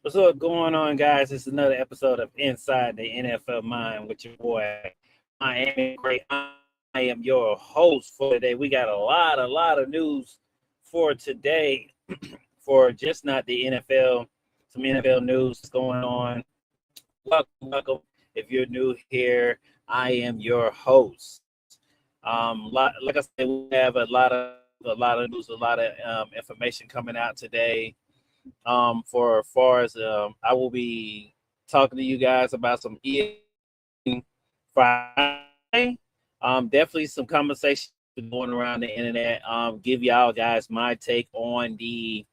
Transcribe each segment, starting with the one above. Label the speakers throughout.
Speaker 1: What's up going on, guys? It's another episode of Inside the NFL Mind with your boy, Miamidagreat. I am your host for today. We got a lot of news for today for just not the NFL, some NFL news going on. Welcome. If you're new here, I am your host. Like I said, we have a lot of news, a lot of information coming out today. For as far as I will be talking to you guys about some Friday. Definitely some conversation going around the internet. Give y'all guys my take on the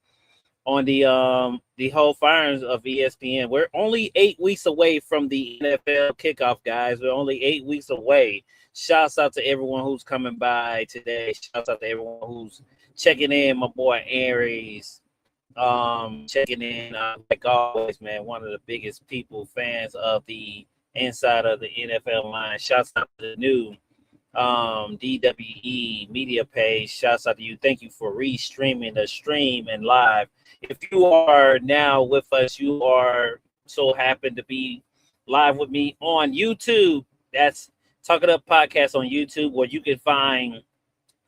Speaker 1: whole firings of ESPN. We're only 8 weeks away from the NFL kickoff, guys. We're only 8 weeks away. Shouts out to everyone who's coming by today. Shouts out to everyone who's checking in. My boy Aries, checking in, like always, man. One of the biggest people fans of the inside of the NFL line. Shouts out to the new DWE media page. Shouts out to you. Thank you for re-streaming the stream and live. If you are now with us, you are so happen to be live with me on YouTube. That's Talk It Up Podcast on YouTube, where you can find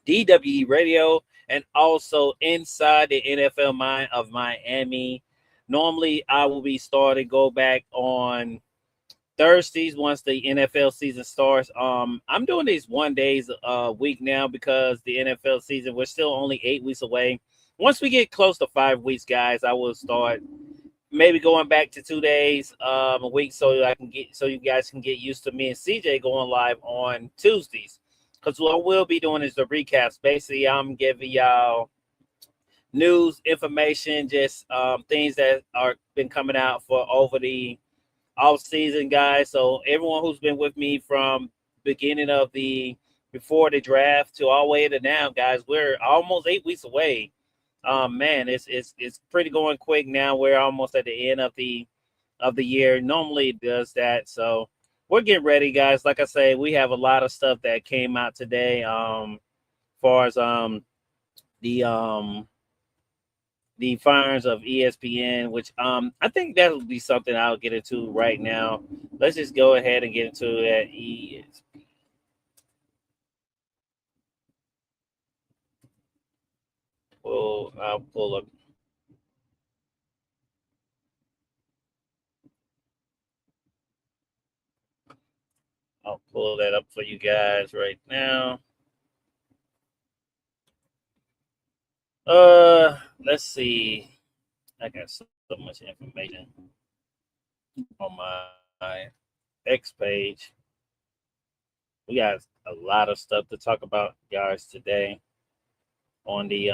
Speaker 1: DWE Radio and also Inside the NFL Mind of Miami. Normally, I will be starting go back on Thursdays once the NFL season starts. I'm doing these 1 days a week now because the NFL season, we're still only 8 weeks away. Once we get close to 5 weeks, guys, I will start maybe going back to 2 days a week so you guys can get used to me and CJ going live on Tuesdays. Because what we'll be doing is the recaps. Basically, I'm giving y'all news, information, just things that are been coming out for over the off season, guys. So everyone who's been with me from beginning of the before the draft to all the way to now, guys, we're almost 8 weeks away. Man, it's pretty going quick now. We're almost at the end of the year. Normally it does that. So we're getting ready, guys. Like I say, we have a lot of stuff that came out today. Far as the um the firings of ESPN, which I think that will be something I'll get into right now. Let's just go ahead and get into that. Well, I'll pull that up for you guys right now. Let's see. I got so much information on my X page. We got a lot of stuff to talk about, guys, today on the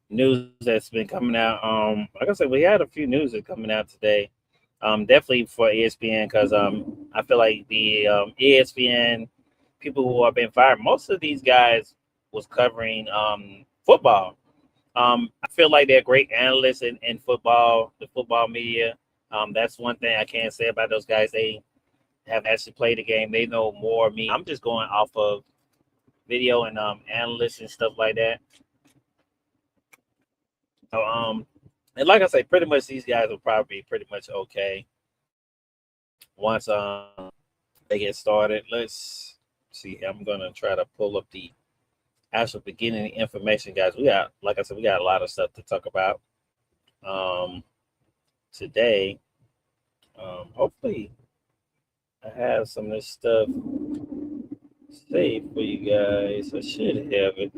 Speaker 1: news that's been coming out. Like I said, we had a few news that's coming out today. Definitely for ESPN because I feel like the ESPN people who have been fired, most of these guys was covering football. I feel like they're great analysts in football, the football media. That's one thing I can't say about those guys. They have actually played the game. They know more of me. I'm just going off of video and analysts and stuff like that. So, and like I say, pretty much these guys will probably be pretty much okay once they get started. Let's see. I'm gonna try to pull up the actual beginning information, guys. We got, like I said, we got a lot of stuff to talk about um today. Hopefully, I have some of this stuff saved for you guys. I should have it.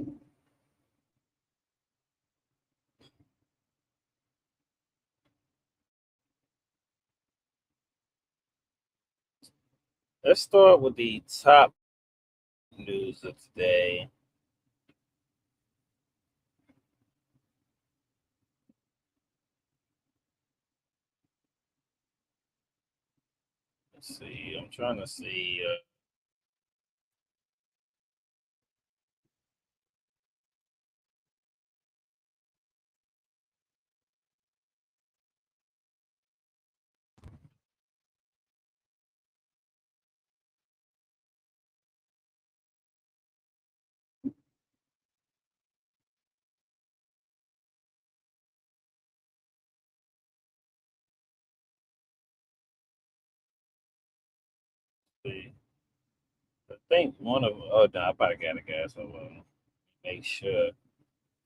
Speaker 1: Let's start with the top news of today. Let's see. I'm trying to see. see. I think one of oh no, I probably got it, guys. So make sure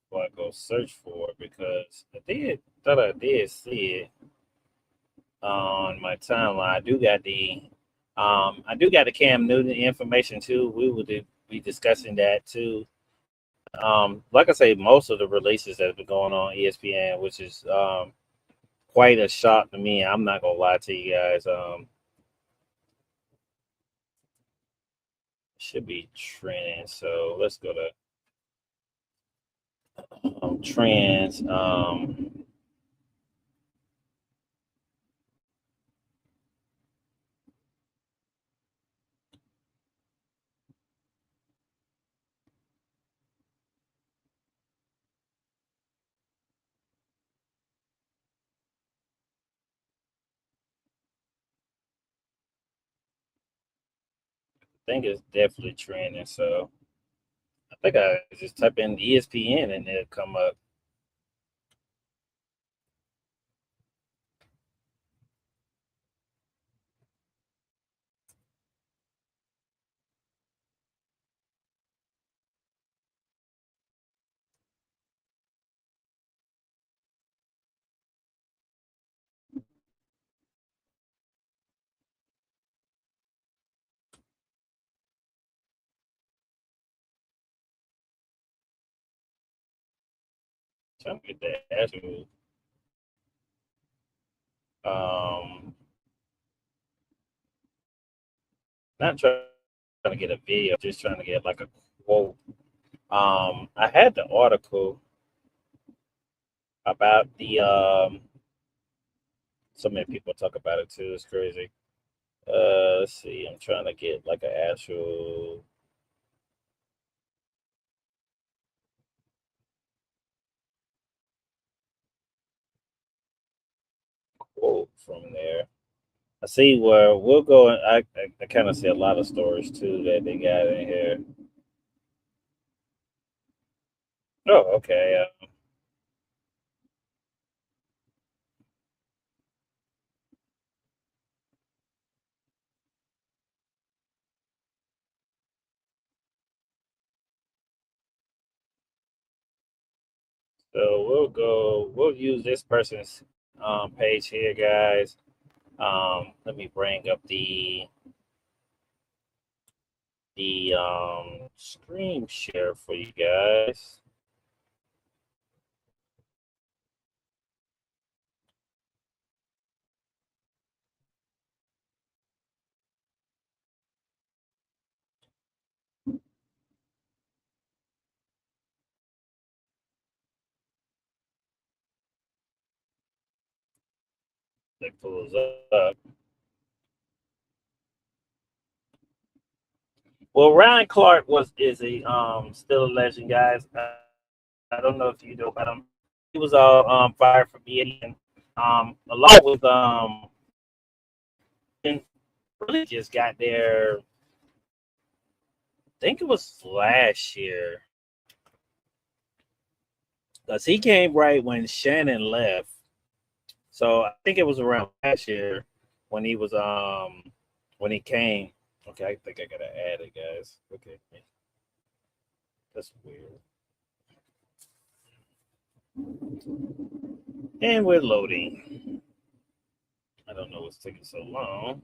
Speaker 1: before I go search for it because I did thought I did see it on my timeline. I do got the Cam Newton information too. We will be discussing that too. Like I say, most of the releases that have been going on ESPN, which is quite a shock to me. I'm not gonna lie to you guys. Should be trending. So let's go to trends. I think it's definitely trending. So I think I just type in ESPN and it'll come up. Trying to get the actual um not trying to get a video, just trying to get like a quote. I had the article about the so many people talk about it too. It's crazy. Let's see. I'm trying to get like an actual quote from there. I see where we'll go. And I kind of see a lot of stories too that they got in here. Oh, okay. So we'll go. We'll use this person's page here, guys. Let me bring up the screen share for you guys. That pulls up. Well, Ryan Clark is a still a legend, guys. I don't know if you know about him. He was fired from ESPN along with really just got there. I think it was last year because he came right when Shannon left. So I think it was around last year when he was when he came. Okay, I think I gotta add it, guys. Okay, that's weird. And we're loading. I don't know what's taking so long.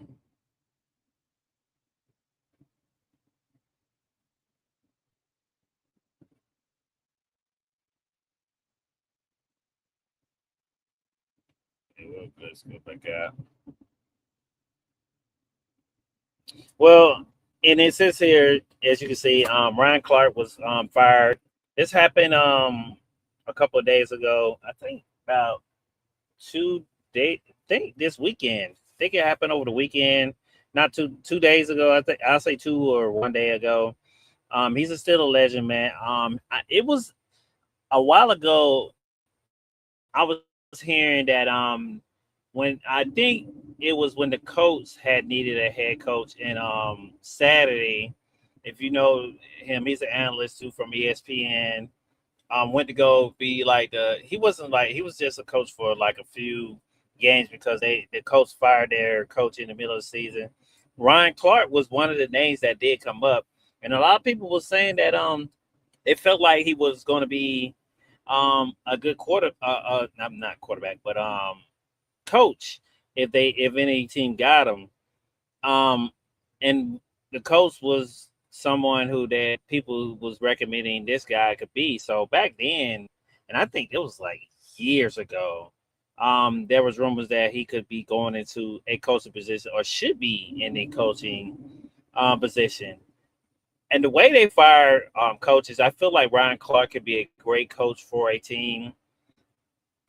Speaker 1: Okay, well, let's go back out. Well, and it says here, as you can see, Ryan Clark was fired. This happened a couple of days ago. I think about 2 days. I think this weekend. I think it happened over the weekend. Not 2 days ago. I think I'll say 2 or 1 day ago. He's still a legend, man. It was a while ago. I was hearing that when I think it was when the Colts had needed a head coach and Saturday, if you know him, he's an analyst too from ESPN. Went to go be like he wasn't like he was just a coach for like a few games because the Colts fired their coach in the middle of the season. Ryan Clark was one of the names that did come up, and a lot of people were saying that it felt like he was going to be a good not quarterback, but coach if any team got him. Um, and the coach was someone who that people was recommending this guy could be. So back then, and I think it was like years ago, there was rumors that he could be going into a coaching position or should be in a coaching position. And the way they fire coaches, I feel like Ryan Clark could be a great coach for a team.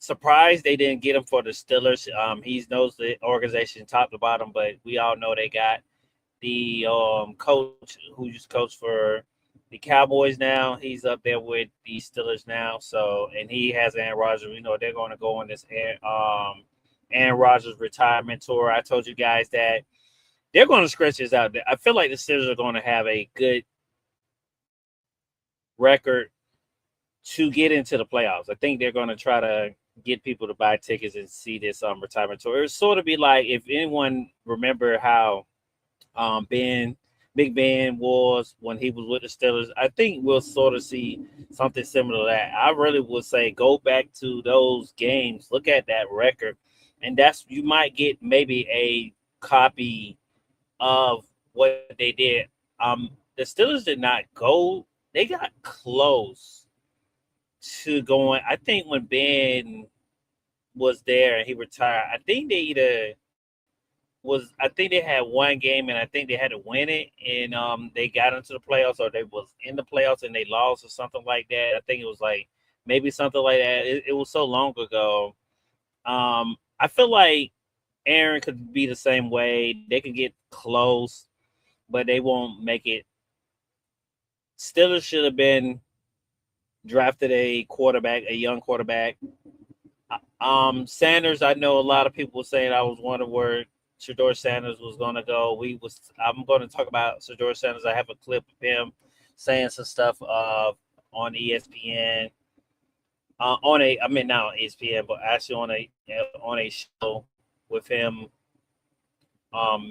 Speaker 1: Surprised they didn't get him for the Steelers. He knows the organization top to bottom, but we all know they got the coach who used to coach for the Cowboys now. He's up there with the Steelers now. So, and he has Aaron Rodgers. We know they're going to go on this Aaron Rodgers retirement tour. I told you guys that they're going to stretch this out. I feel like the Steelers are going to have a good record to get into the playoffs. I think they're going to try to get people to buy tickets and see this retirement tour. It would sort of be like if anyone remember how Big Ben was when he was with the Steelers. I think we'll sort of see something similar to that. I really would say go back to those games, look at that record, and that's you might get maybe a copy of what they did. The Steelers did not go; they got close to going. I think when Ben was there and he retired, I think they either I think they had one game and I think they had to win it and they got into the playoffs or they was in the playoffs and they lost or something like that. I think it was like maybe something like that. It was so long ago. I feel like Aaron could be the same way. They could get close, but they won't make it. Steelers should have been drafted a young quarterback. Sanders, I know a lot of people saying I was wondering where Shador Sanders was going to go. I'm going to talk about Shador Sanders. I have a clip of him saying some stuff on ESPN. Not on ESPN, but actually on a show with him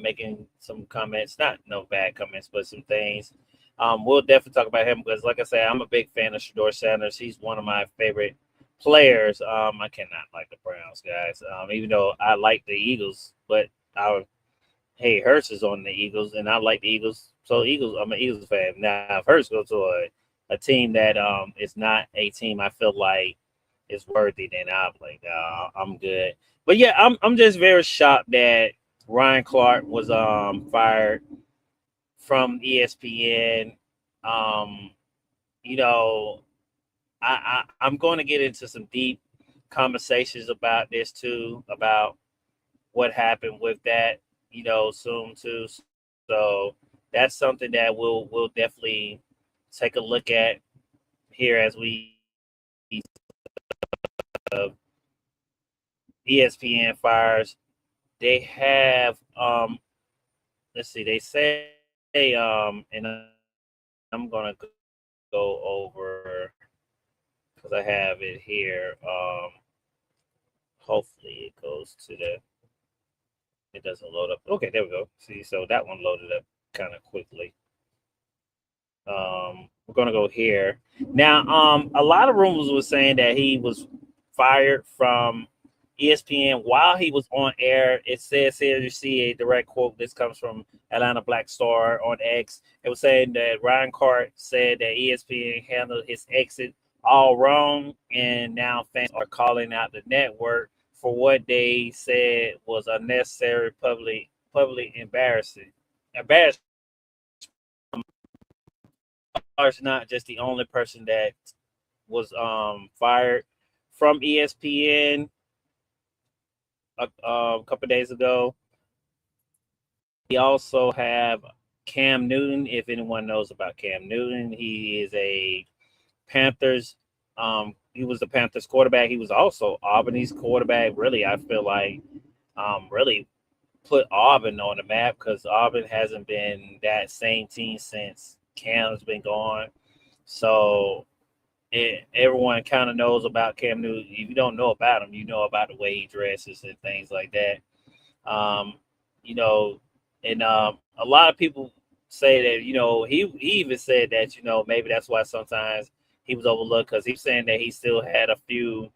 Speaker 1: making some comments, not no bad comments, but some things. We'll definitely talk about him because, like I said, I'm a big fan of Shador Sanders. He's one of my favorite players. I cannot like the Browns, guys. Even though I like the Eagles, but Hurts is on the Eagles, and I like the Eagles. So I'm an Eagles fan. Now, if Hurts goes to a team that is not a team I feel like is worthy, then I'm like, I'm good. But yeah, I'm just very shocked that Ryan Clark was fired from ESPN. Um, you know, I'm going to get into some deep conversations about this too, about what happened with that, soon too. So that's something that we'll definitely take a look at here as we ESPN fires. They have let's see, they say and I'm gonna go over because I have it here. Hopefully it goes to it doesn't load up. Okay, there we go. See, so that one loaded up kind of quickly. We're gonna go here now. A lot of rumors were saying that he was fired from ESPN while he was on air. It says here you see a direct quote. This comes from Atlanta Black Star on X. It was saying that Ryan Clark said that ESPN handled his exit all wrong, and now fans are calling out the network for what they said was unnecessary, publicly embarrassing. Embarrassing. Is not just the only person that was fired from ESPN a couple of days ago. We also have Cam Newton. If anyone knows about Cam Newton, he is a Panthers. He was the Panthers quarterback. He was also Albany's quarterback. Really, I feel like really put Auburn on the map because Auburn hasn't been that same team since Cam's been gone. So everyone kind of knows about Cam Newton. If you don't know about him, you know about the way he dresses and things like that. Um, you know, and a lot of people say that, he even said that, maybe that's why sometimes he was overlooked, because he's saying that he still had a few,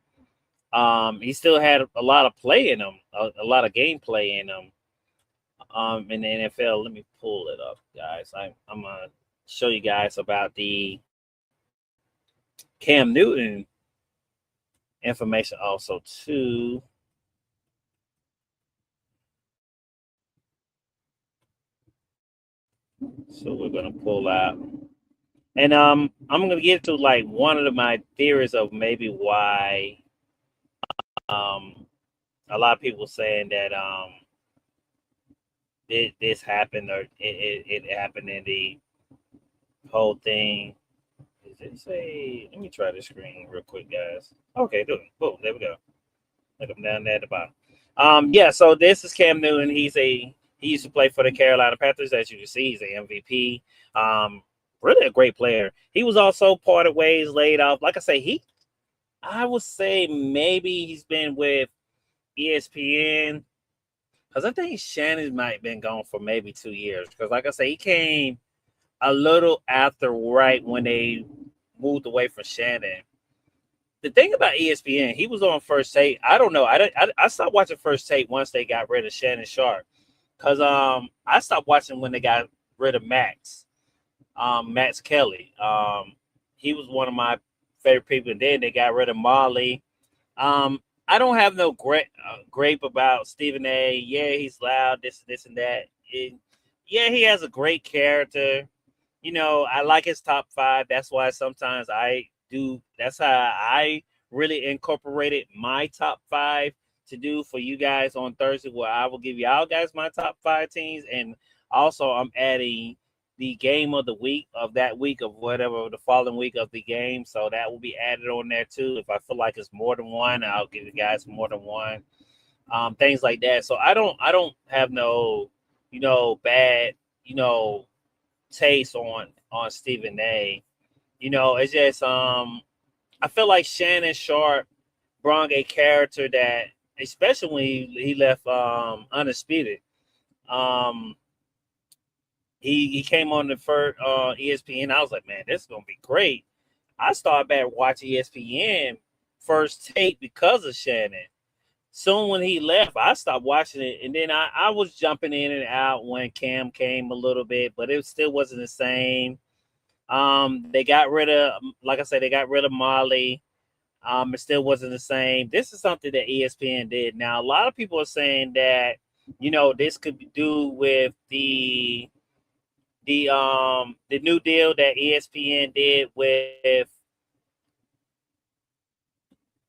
Speaker 1: he still had a lot of play in him, a lot of gameplay in him. In the NFL. Let me pull it up, guys. I'm gonna show you guys about the Cam Newton information also too. So we're gonna pull out, and I'm gonna get to like one of my theories of maybe why um a lot of people saying that this happened, or it happened in the whole thing. Does it say? Let me try the screen real quick, guys. Okay, boom, there we go. Look him down there at the bottom. Yeah, so this is Cam Newton. He used to play for the Carolina Panthers. As you can see, he's an MVP. Really a great player. He was also parted ways, laid off. Like I say, I would say maybe he's been with ESPN, because I think Shannon might have been gone for maybe 2 years. Because like I say, he came a little after, right when they moved away from Shannon. The thing about ESPN, he was on First Take. I don't know. I stopped watching First Take once they got rid of Shannon Sharp, because I stopped watching when they got rid of Max Kelly. He was one of my favorite people. And then they got rid of Marley. I don't have no grape about Stephen A. Yeah, he's loud, this and that. Yeah, he has a great character. I like his top five. That's why sometimes that's how I really incorporated my top five to do for you guys on Thursday, where I will give y'all guys my top five teams. And also I'm adding the game of the week of that week, of whatever the following week of the game. So that will be added on there too. If I feel like it's more than one, I'll give you guys more than one. Things like that. So I don't have no, bad, taste on Stephen A. It's just I feel like Shannon Sharp brought a character that, especially when he left Undisputed. Um, he came on the first ESPN. I was like, man, this is gonna be great. I started back watching ESPN First Take because of Shannon. Soon when he left, I stopped watching it, and then I was jumping in and out when Cam came a little bit, but it still wasn't the same. They got rid of, like I said, they got rid of Molly. It still wasn't the same. This is something that ESPN did. Now, a lot of people are saying that, this could do with the new deal that ESPN did with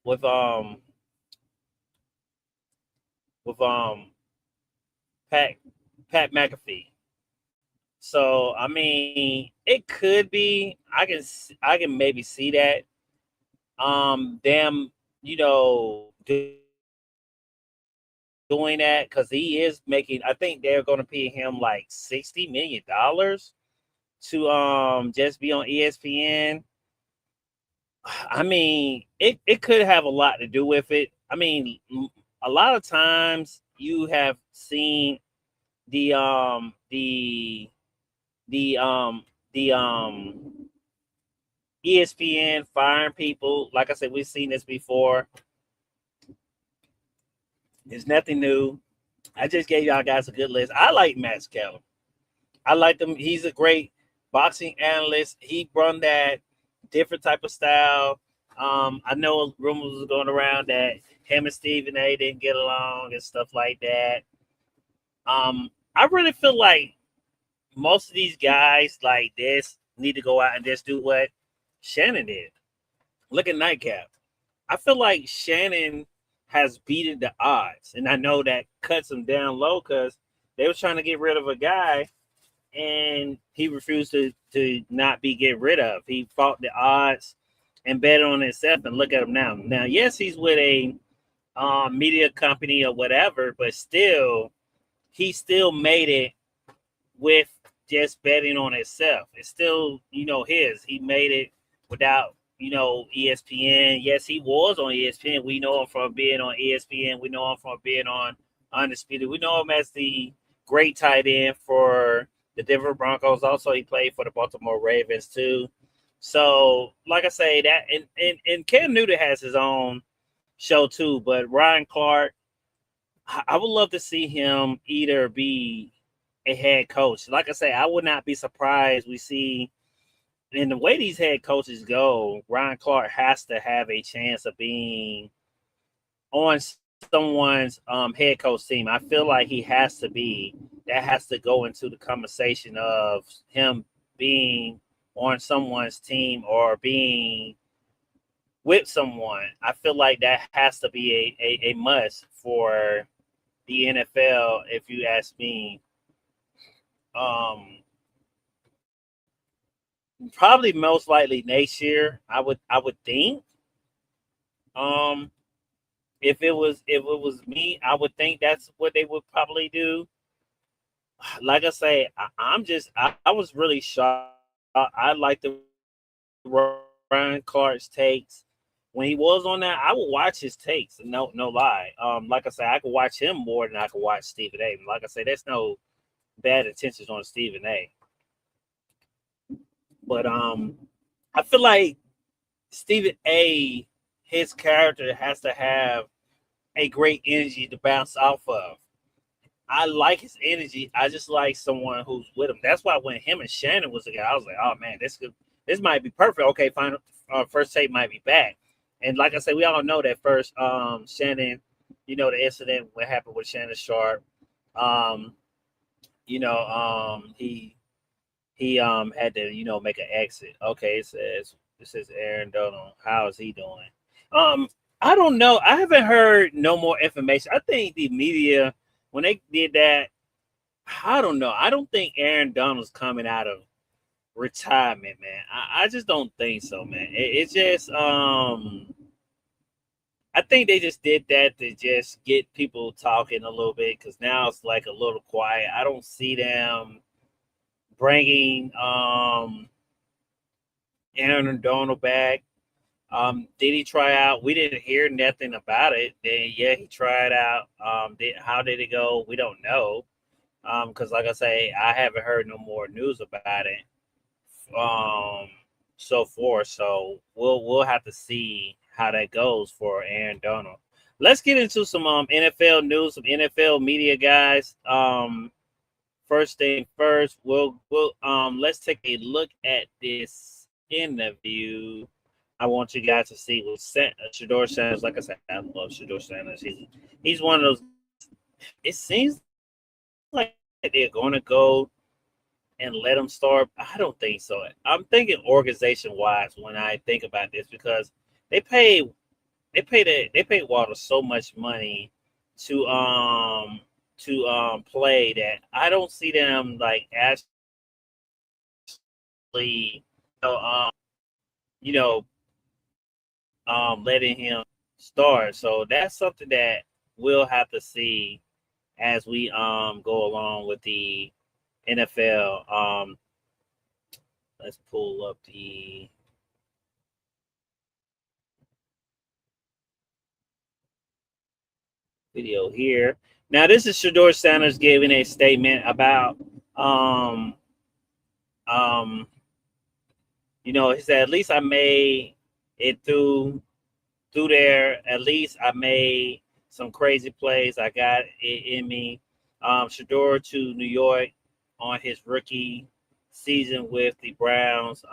Speaker 1: with Pat Pat McAfee. So I mean, it could be. I can maybe see that. Them, doing that, because he is making. I think they're going to pay him like $60 million to just be on ESPN. I mean, it could have a lot to do with it. I mean, a lot of times you have seen the the um the ESPN firing people. Like I said, we've seen this before. It's nothing new. I just gave y'all guys a good list. I like Max Kelly. I like him. He's a great boxing analyst. He run that different type of style. I know rumors are going around that him and Stephen A didn't get along and stuff like that. I really feel like most of these guys like this need to go out and just do what Shannon did. Look at Nightcap. I feel like Shannon has beaten the odds, and I know that cuts him down low because they were trying to get rid of a guy, and he refused to not be get rid of. He fought the odds and bet on himself, and look at him now. Now, yes, he's with a media company or whatever, but still, he still made it with just betting on himself. It's still, his. He made it without, ESPN. Yes, he was on ESPN. We know him from being on ESPN. We know him from being on Undisputed. We know him as the great tight end for the Denver Broncos. Also, he played for the Baltimore Ravens too. So, like I say, that and Cam Newton has his own show too. But Ryan Clark, I would love to see him either be a head coach. Like I say, I would not be surprised we see. And the way these head coaches go, Ryan Clark has to have a chance of being on someone's head coach team. I feel like he has to be. That has to go into the conversation of him being on someone's team or being with someone. I feel like that has to be a must for the NFL, if you ask me. Um, Probably most likely next year. I would think. Um, if it was me, I would think that's what they would probably do. Like I say, I was really shocked. I like the Ryan Clark's takes. When he was on that, I would watch his takes. No lie. Like I say, I could watch him more than I could watch Stephen A. Like I say, there's no bad intentions on Stephen A. But I feel like Stephen A. His character has to have a great energy to bounce off of. I like his energy. I just like someone who's with him. That's why when him and Shannon was together, I was like, oh man, this might be perfect. Okay, fine. First tape might be back. And like I said, we all know that first Shannon, the incident what happened with Shannon Sharp. Um, he had to make an exit. Okay, it says Aaron Donald. How is he doing? Um, I don't know. I haven't heard no more information. I think the media when they did that, I don't know. I don't think Aaron Donald's coming out of retirement, man. I just don't think so, man. It's just I think they just did that to just get people talking a little bit because now it's like a little quiet. I don't see them bringing Aaron Donald back. Did he try out? We didn't hear nothing about it. Then yeah, he tried out. How did it go? We don't know. Because like I say, I haven't heard no more news about it. Um, so forth. So we'll have to see how that goes for Aaron Donald. Let's get into some NFL news, some NFL media guys. First thing first, let's take a look at this interview. I want you guys to see with Shador Sanders. Like I said, I love Shador Sanders. He's one of those. It seems like they're going to go and let him start. I don't think so. I'm thinking organization wise when I think about this because they pay they pay Water so much money to play that I don't see them like actually you know letting him start. So that's something that we'll have to see as we go along with the NFL. Let's pull up the video here. Now this is Shador Sanders giving a statement about um um he said at least I made it through there. At least I made some crazy plays. I got it in me. Shador to New York on his rookie season with the Browns.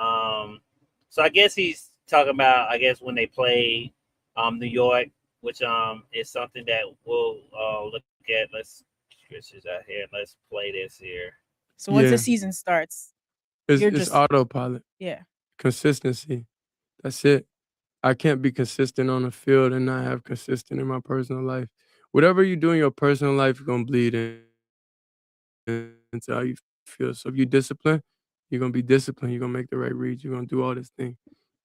Speaker 1: So I guess he's talking about I guess when they played New York, which is something that we'll look at. Let's switch this out here. Let's play this here.
Speaker 2: So once the
Speaker 3: Yeah,
Speaker 2: season starts, you're
Speaker 3: it's
Speaker 2: just
Speaker 3: autopilot.
Speaker 2: yeah.
Speaker 3: Consistency. That's it. I can't be consistent on the field and not have consistent in my personal life. Whatever you do in your personal life, you're gonna bleed into how you feel. So if you discipline, you're gonna be disciplined. You're gonna make the right reads. You're gonna do all this thing.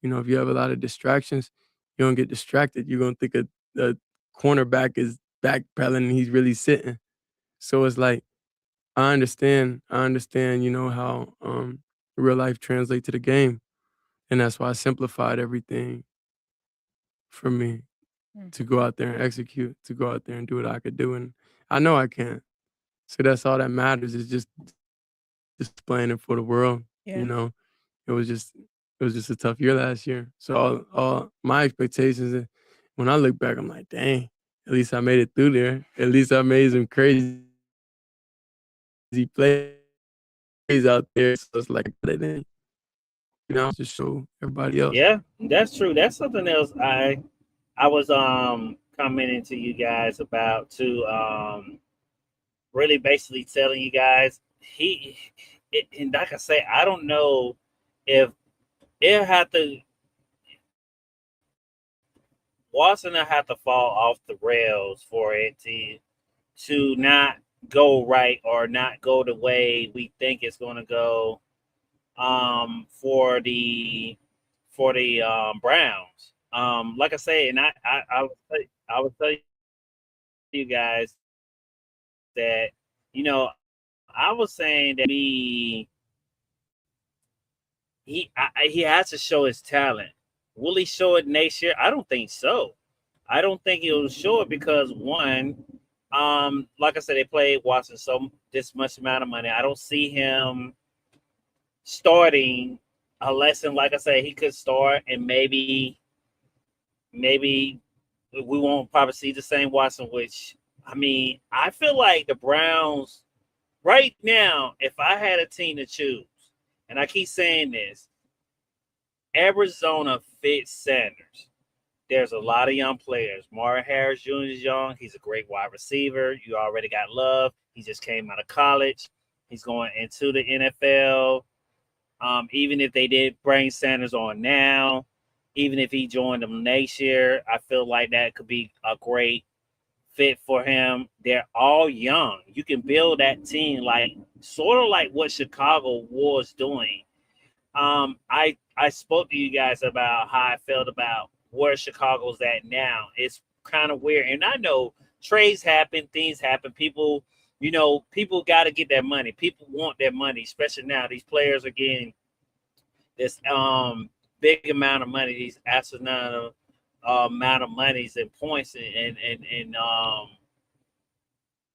Speaker 3: If you have a lot of distractions, you're gonna get distracted. You're gonna think a cornerback is backpedaling and he's really sitting. So it's like I understand, how real life translates to the game. And that's why I simplified everything for me
Speaker 2: Mm.
Speaker 3: to go out there and execute, to go out there and do what I could do. And I know I can. So that's all that matters, is just displaying it for the world.
Speaker 2: Yeah.
Speaker 3: You know, it was just a tough year last year. So all my expectations, when I look back, I'm like, dang, at least I made it through there. At least I made some crazy plays out there. So it's like, just show everybody else.
Speaker 1: Yeah, that's true. That's something else I was commenting to you guys about, to really basically telling you guys and like I say, I don't know if it had to Watson have to fall off the rails for it to not go right, or not go the way we think it's going to go, for the Browns. Like I say, and I would tell you guys that, I was saying that he has to show his talent. Will he show it next year? I don't think so. I don't think he'll show it because, one, like I said, they played Watson this much amount of money. I don't see him starting a lesson. Like I said, he could start, and maybe we won't probably see the same Watson. Which, I mean, I feel like the Browns right now, if I had a team to choose, and I keep saying this, Arizona fits Sanders. There's a lot of young players. Marvin Harris Jr. is young. He's a great wide receiver. You already got Love. He just came out of college. He's going into the NFL. Even if they did bring Sanders on now, even if he joined them next year, I feel like that could be a great fit for him. They're all young. You can build that team sort of like what Chicago was doing. I spoke to you guys about how I felt about where Chicago's at now. It's kind of weird, and I know trades happen, things happen. People got to get their money. People want their money, especially now. These players are getting this big amount of money, these astronomical amount of monies and points, and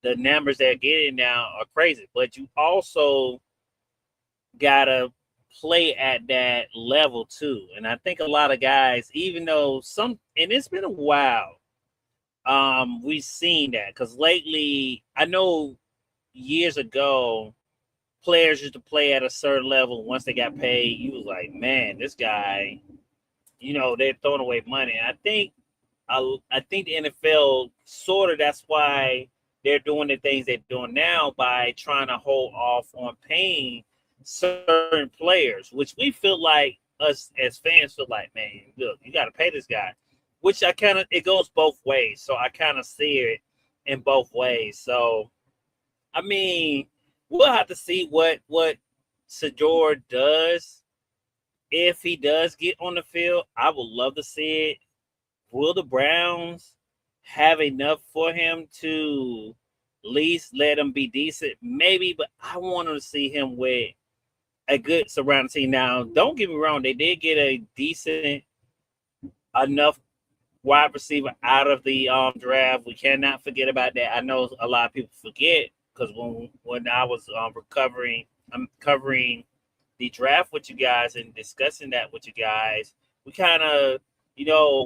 Speaker 1: the numbers they're getting now are crazy. But you also gotta play at that level too. And I think a lot of guys, even though and it's been a while, we've seen that, because lately, I know years ago, players used to play at a certain level. Once they got paid, you was like, man, this guy, they're throwing away money. And I think the NFL sort of, that's why they're doing the things they're doing now, by trying to hold off on paying certain players, which we feel like, us as fans feel like, man, look, you got to pay this guy, which it goes both ways. So I kind of see it in both ways. So, I mean, we'll have to see what Shedeur does. If he does get on the field, I would love to see it. Will the Browns have enough for him to at least let him be decent? Maybe, but I want to see him with a good surrounding team. Now, don't get me wrong, they did get a decent enough wide receiver out of the draft. We cannot forget about that. I know a lot of people forget, because when I was covering the draft with you guys and discussing that with you guys, we kind of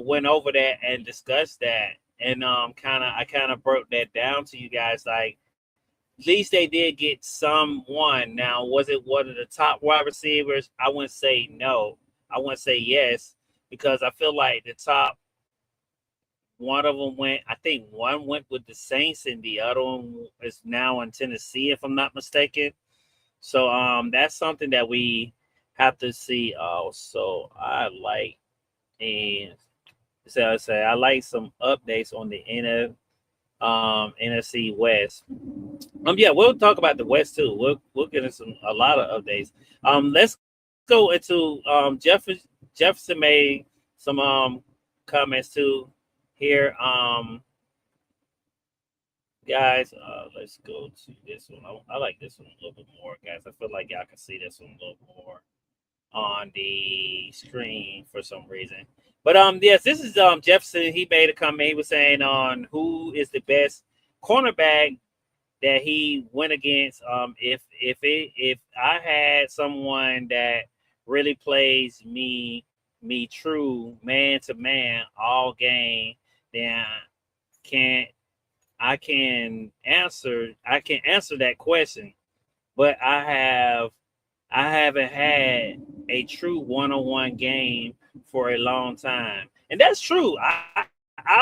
Speaker 1: went over that and discussed that, and I kind of broke that down to you guys. Like, at least they did get someone. Now, was it one of the top wide receivers? I wouldn't say no. I wouldn't say yes, because I feel like the top one of them went. I think one went with the Saints, and the other one is now in Tennessee, if I'm not mistaken. So that's something that we have to see. So I like, and so I say, I like some updates on the NFC West. Yeah, we'll talk about the West too. We'll get into a lot of updates. Let's go into Jefferson made some comments too here. Guys, let's go to this one. I like this one a little bit more, guys. I feel like y'all can see this one a little more on the screen for some reason. But yes, this is Jefferson. He made a comment. He was saying on who is the best cornerback that he went against. If I had someone that really plays me true man to man all game, then can I can answer that question. But I haven't had a true one-on-one game for a long time. And that's true. I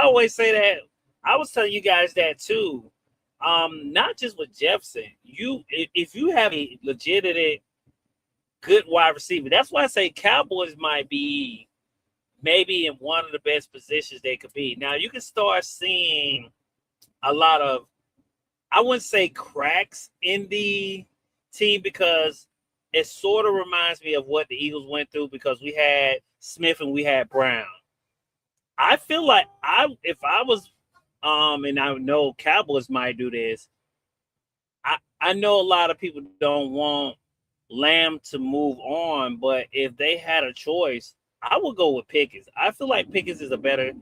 Speaker 1: always say that. I was telling you guys that too. Not just with Jefferson. If you have a legitimate good wide receiver, that's why I say Cowboys might be maybe in one of the best positions they could be. Now you can start seeing a lot of, I wouldn't say cracks in the team, because it sort of reminds me of what the Eagles went through, because we had Smith and we had Brown. I feel like if I was and I know Cowboys might do this, I know a lot of people don't want Lamb to move on, but if they had a choice, I would go with Pickens. I feel like Pickens is a better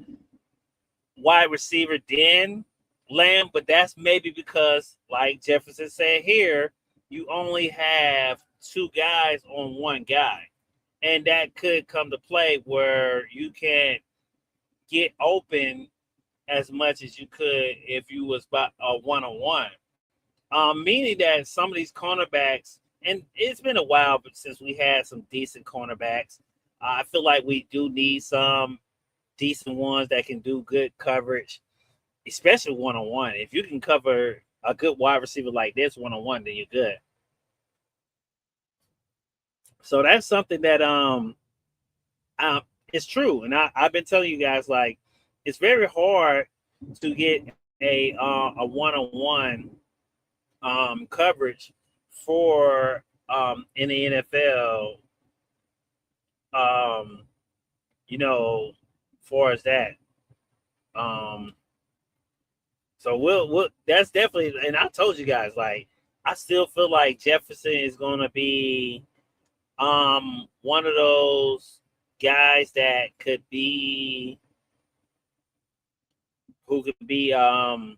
Speaker 1: wide receiver than Lamb, but that's maybe because, like Jefferson said here, you only have two guys on one guy. And that could come to play where you can't get open as much as you could if you was by a one-on-one. Meaning that some of these cornerbacks, and it's been a while since we had some decent cornerbacks. I feel like we do need some decent ones that can do good coverage, especially one-on-one. If you can cover a good wide receiver like this one-on-one, then you're good. So that's something that it's true, and I've been telling you guys, like, it's very hard to get a one-on-one coverage for in the NFL. Um, you know, far as that. Um, so we'll that's definitely, and I told you guys, like, I still feel like Jefferson is gonna be one of those guys that could be who could be a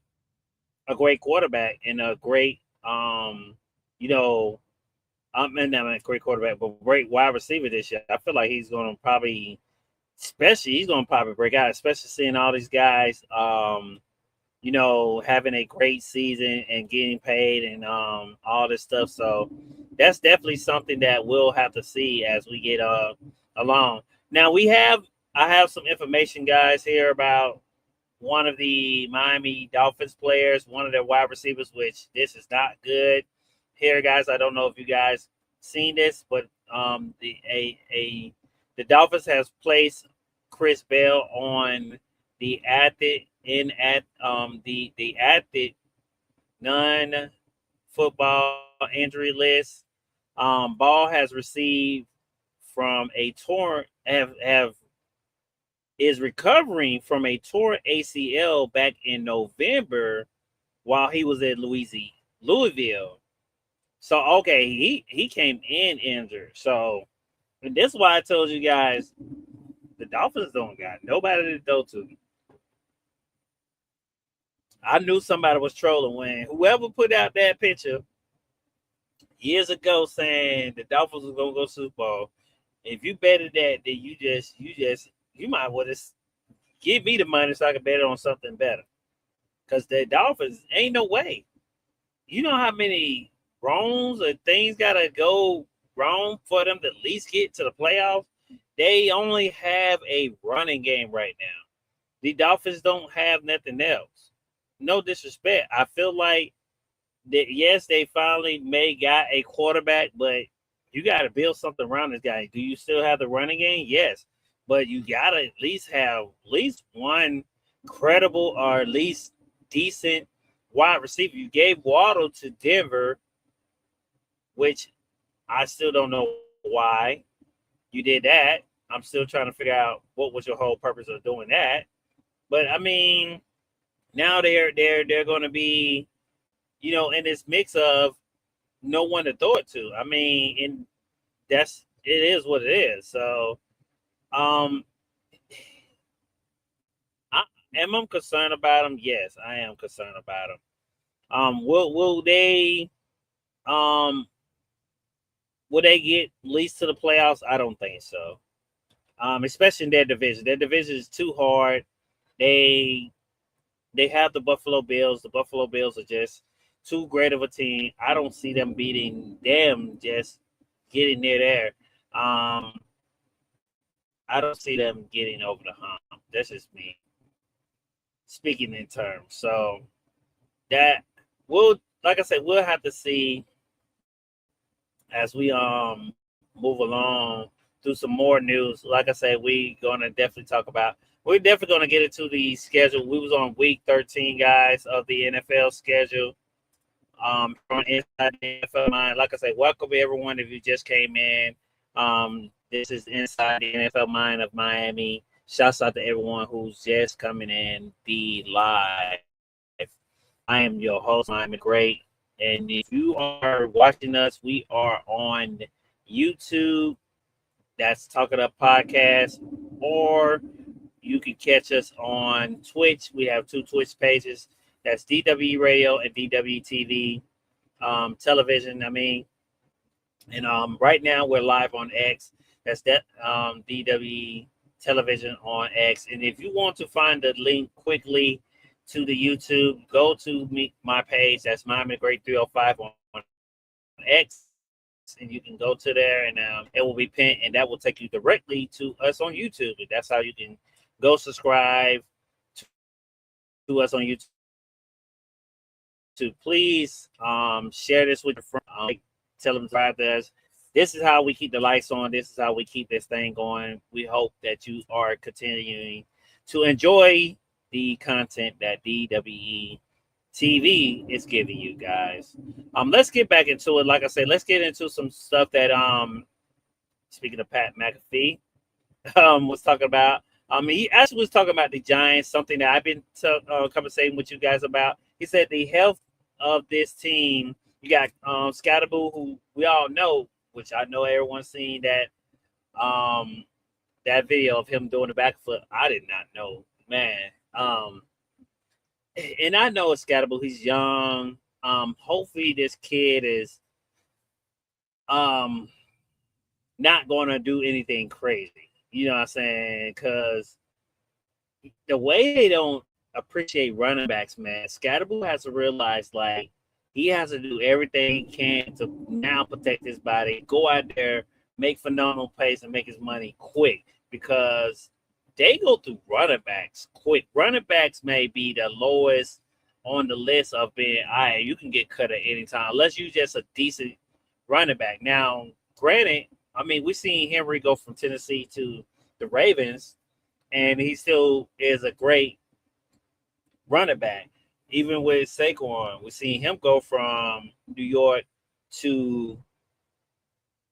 Speaker 1: great quarterback and a great you know and not a great quarterback but great wide receiver this year. I feel like he's gonna probably, especially he's gonna probably break out, especially seeing all these guys having a great season and getting paid and all this stuff. So that's definitely something that we'll have to see as we get along. Now I have some information, guys, here about one of the Miami Dolphins players, one of their wide receivers, which this is not good. Here, guys, I don't know if you guys seen this, but the Dolphins has placed Chris Bell on the active non-football injury list. Ball has received from a torn have is recovering from a torn ACL back in November while he was at Louisville. So okay, he came in injured. So and this is why I told you guys the Dolphins don't got nobody to throw to. I knew somebody was trolling when whoever put out that picture years ago saying the Dolphins was gonna go Super Bowl. If you betted that, then you might well just give me the money so I can bet it on something better. Because the Dolphins ain't no way. You know how many wrongs or things gotta go wrong for them to at least get to the playoffs? They only have a running game right now. The Dolphins don't have nothing else. No disrespect. I feel like that yes, they finally got a quarterback, but you got to build something around this guy. Do you still have the running game? Yes, but you got to at least have at least one credible or at least decent wide receiver. You gave Waddle to Denver, which I still don't know why you did that. I'm still trying to figure out what was your whole purpose of doing that. But I mean, now they're going to be, in this mix of no one to throw it to. I mean, and it is what it is. So, um, am I concerned about him? Yes, I am concerned about him. Will they um will they get least to the playoffs? I don't think so. Especially in their division. Their division is too hard. They they have the Buffalo Bills. The Buffalo Bills are just too great of a team. I don't see them beating them, just getting near there. Um, I don't see them getting over the hump. That's just me speaking in terms. So that we'll, like I said, we'll have to see as we move along through some more news. Like I said, we gonna definitely talk about. We're definitely gonna get into the schedule. We was on week 13, guys, of the NFL schedule. From Inside the NFL Mind. Like I said, welcome everyone if you just came in. This is Inside the NFL Mind of Miami. Shouts out to everyone who's just coming in be live. I am your host, Miamidagreat. And if you are watching us, we are on YouTube. That's Talking Up Podcast. Or you can catch us on Twitch. We have 2 Twitch pages. That's DWE Radio and DWE TV television. And right now we're live on X. That's DWE television on X. And if you want to find the link quickly to the YouTube, go to my page. That's Miamidagreat 305 on X. And you can go to there, and it will be pinned, and that will take you directly to us on YouTube. And that's how you can go subscribe to us on YouTube. Please share this with your friends. Tell them to drive us. This is how we keep the lights on. This is how we keep this thing going. We hope that you are continuing to enjoy the content that DWE TV is giving you guys. Let's get back into it. Like I said, let's get into some stuff that speaking of Pat McAfee was talking about. He actually was talking about the Giants, something that I've been conversating with you guys about. He said the health of this team. You got Scatterboo, who we all know, which I know everyone's seen that that video of him doing the backflip. I did not know, man. And I know it's Scatterboo. He's young. Hopefully this kid is not going to do anything crazy. You know what I'm saying? Because the way they don't appreciate running backs, man, Scatterboo has to realize, like, he has to do everything he can to now protect his body, go out there, make phenomenal plays, and make his money quick, because they go through running backs quick. Running backs may be the lowest on the list of being, all right, you can get cut at any time, unless you're just a decent running back. Now, granted, we've seen Henry go from Tennessee to the Ravens, and he still is a great running back. Even with Saquon, we've seen him go from New York to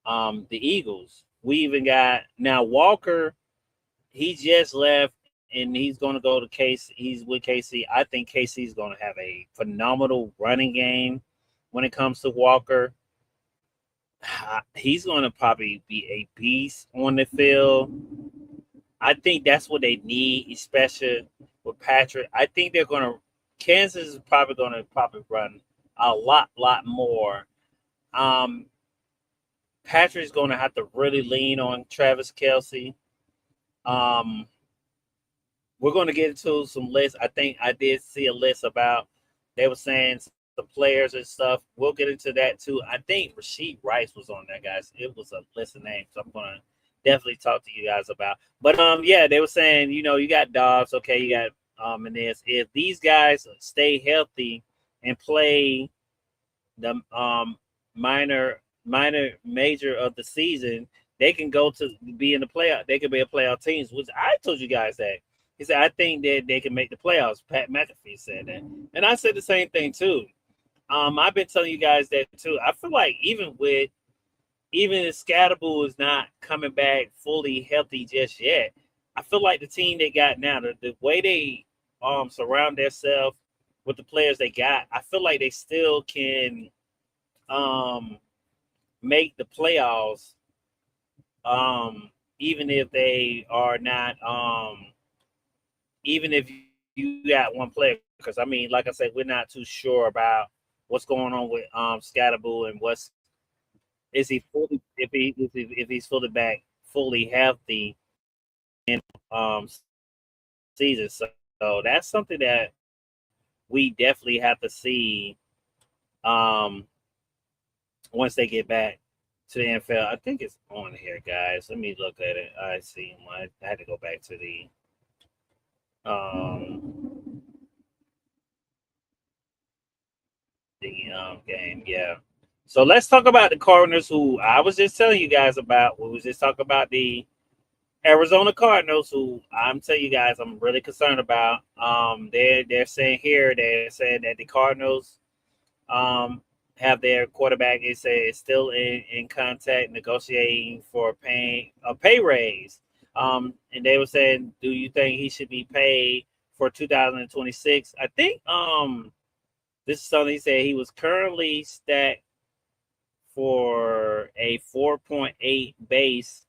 Speaker 1: the Eagles. We even got now Walker. He just left, and he's going to go to KC. He's with KC. I think KC is going to have a phenomenal running game when it comes to Walker. He's going to probably be a beast on the field. I think that's what they need, especially with Patrick. I think they're going to. Kansas is probably going to run a lot more. Patrick's going to have to really lean on Travis Kelce. We're going to get into some lists. I think I did see a list about, they were saying the players and stuff. We'll get into that too. I think Rashid Rice was on there, guys. It was a list of names, so I'm going to definitely talk to you guys about. But yeah, they were saying, you got Dobbs, okay, you got and if these guys stay healthy and play the major of the season, they can go to be in the playoff. They can be a playoff teams, which I told you guys that. He said, I think that they can make the playoffs. Pat McAfee said that. And I said the same thing too. I've been telling you guys that too. I feel like even if Scatterboo is not coming back fully healthy just yet, I feel like the team they got now, the way they surround themselves with the players they got, I feel like they still can make the playoffs, even if they are not, even if you got one player. Because, like I said, we're not too sure about what's going on with Scatterboo and what's is he fully if he's fully back, fully healthy in season. So that's something that we definitely have to see um once they get back to the NFL. I think it's on here, guys. Let me look at it. I see. I had to go back to um the game. Yeah. So let's talk about the Cardinals, who I was just telling you guys about. We was just talking about the Arizona Cardinals, who I'm telling you guys I'm really concerned about. They're saying here, they're saying that the Cardinals um have their quarterback. They say is still in contact negotiating for paying a pay raise. And they were saying, do you think he should be paid for 2026? I think this is something he said he was currently stacked for a 4.8 base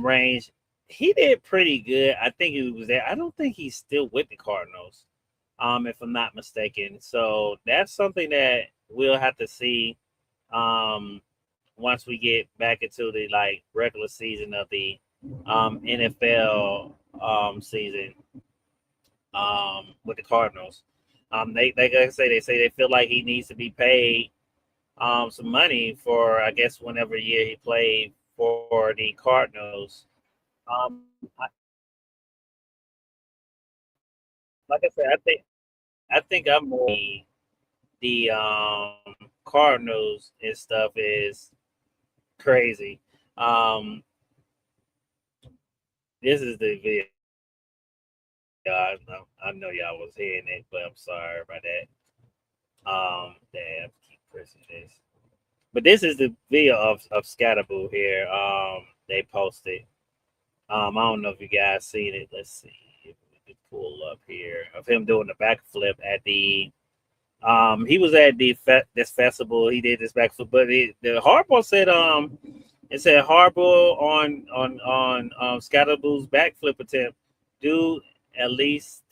Speaker 1: range. He did pretty good. I think he was there. I don't think he's still with the Cardinals, if I'm not mistaken. So that's something that we'll have to see once we get back into the like regular season of the NFL season with the Cardinals. They like I say they feel like he needs to be paid some money for I guess whenever year he played for the Cardinals. I, like I said, I think I'm more the Cardinals and stuff is crazy. Um, this is the video. I know y'all was hearing it, but I'm sorry about that. Damn, keep pressing this. But this is the video of Scatterboo here. They posted. I don't know if you guys seen it. Let's see if we can pull up here of him doing the backflip at the. He was at this festival. He did this backflip, but the Harbaugh said it said Harbaugh on Scatterboo's backflip attempt. Dude, at least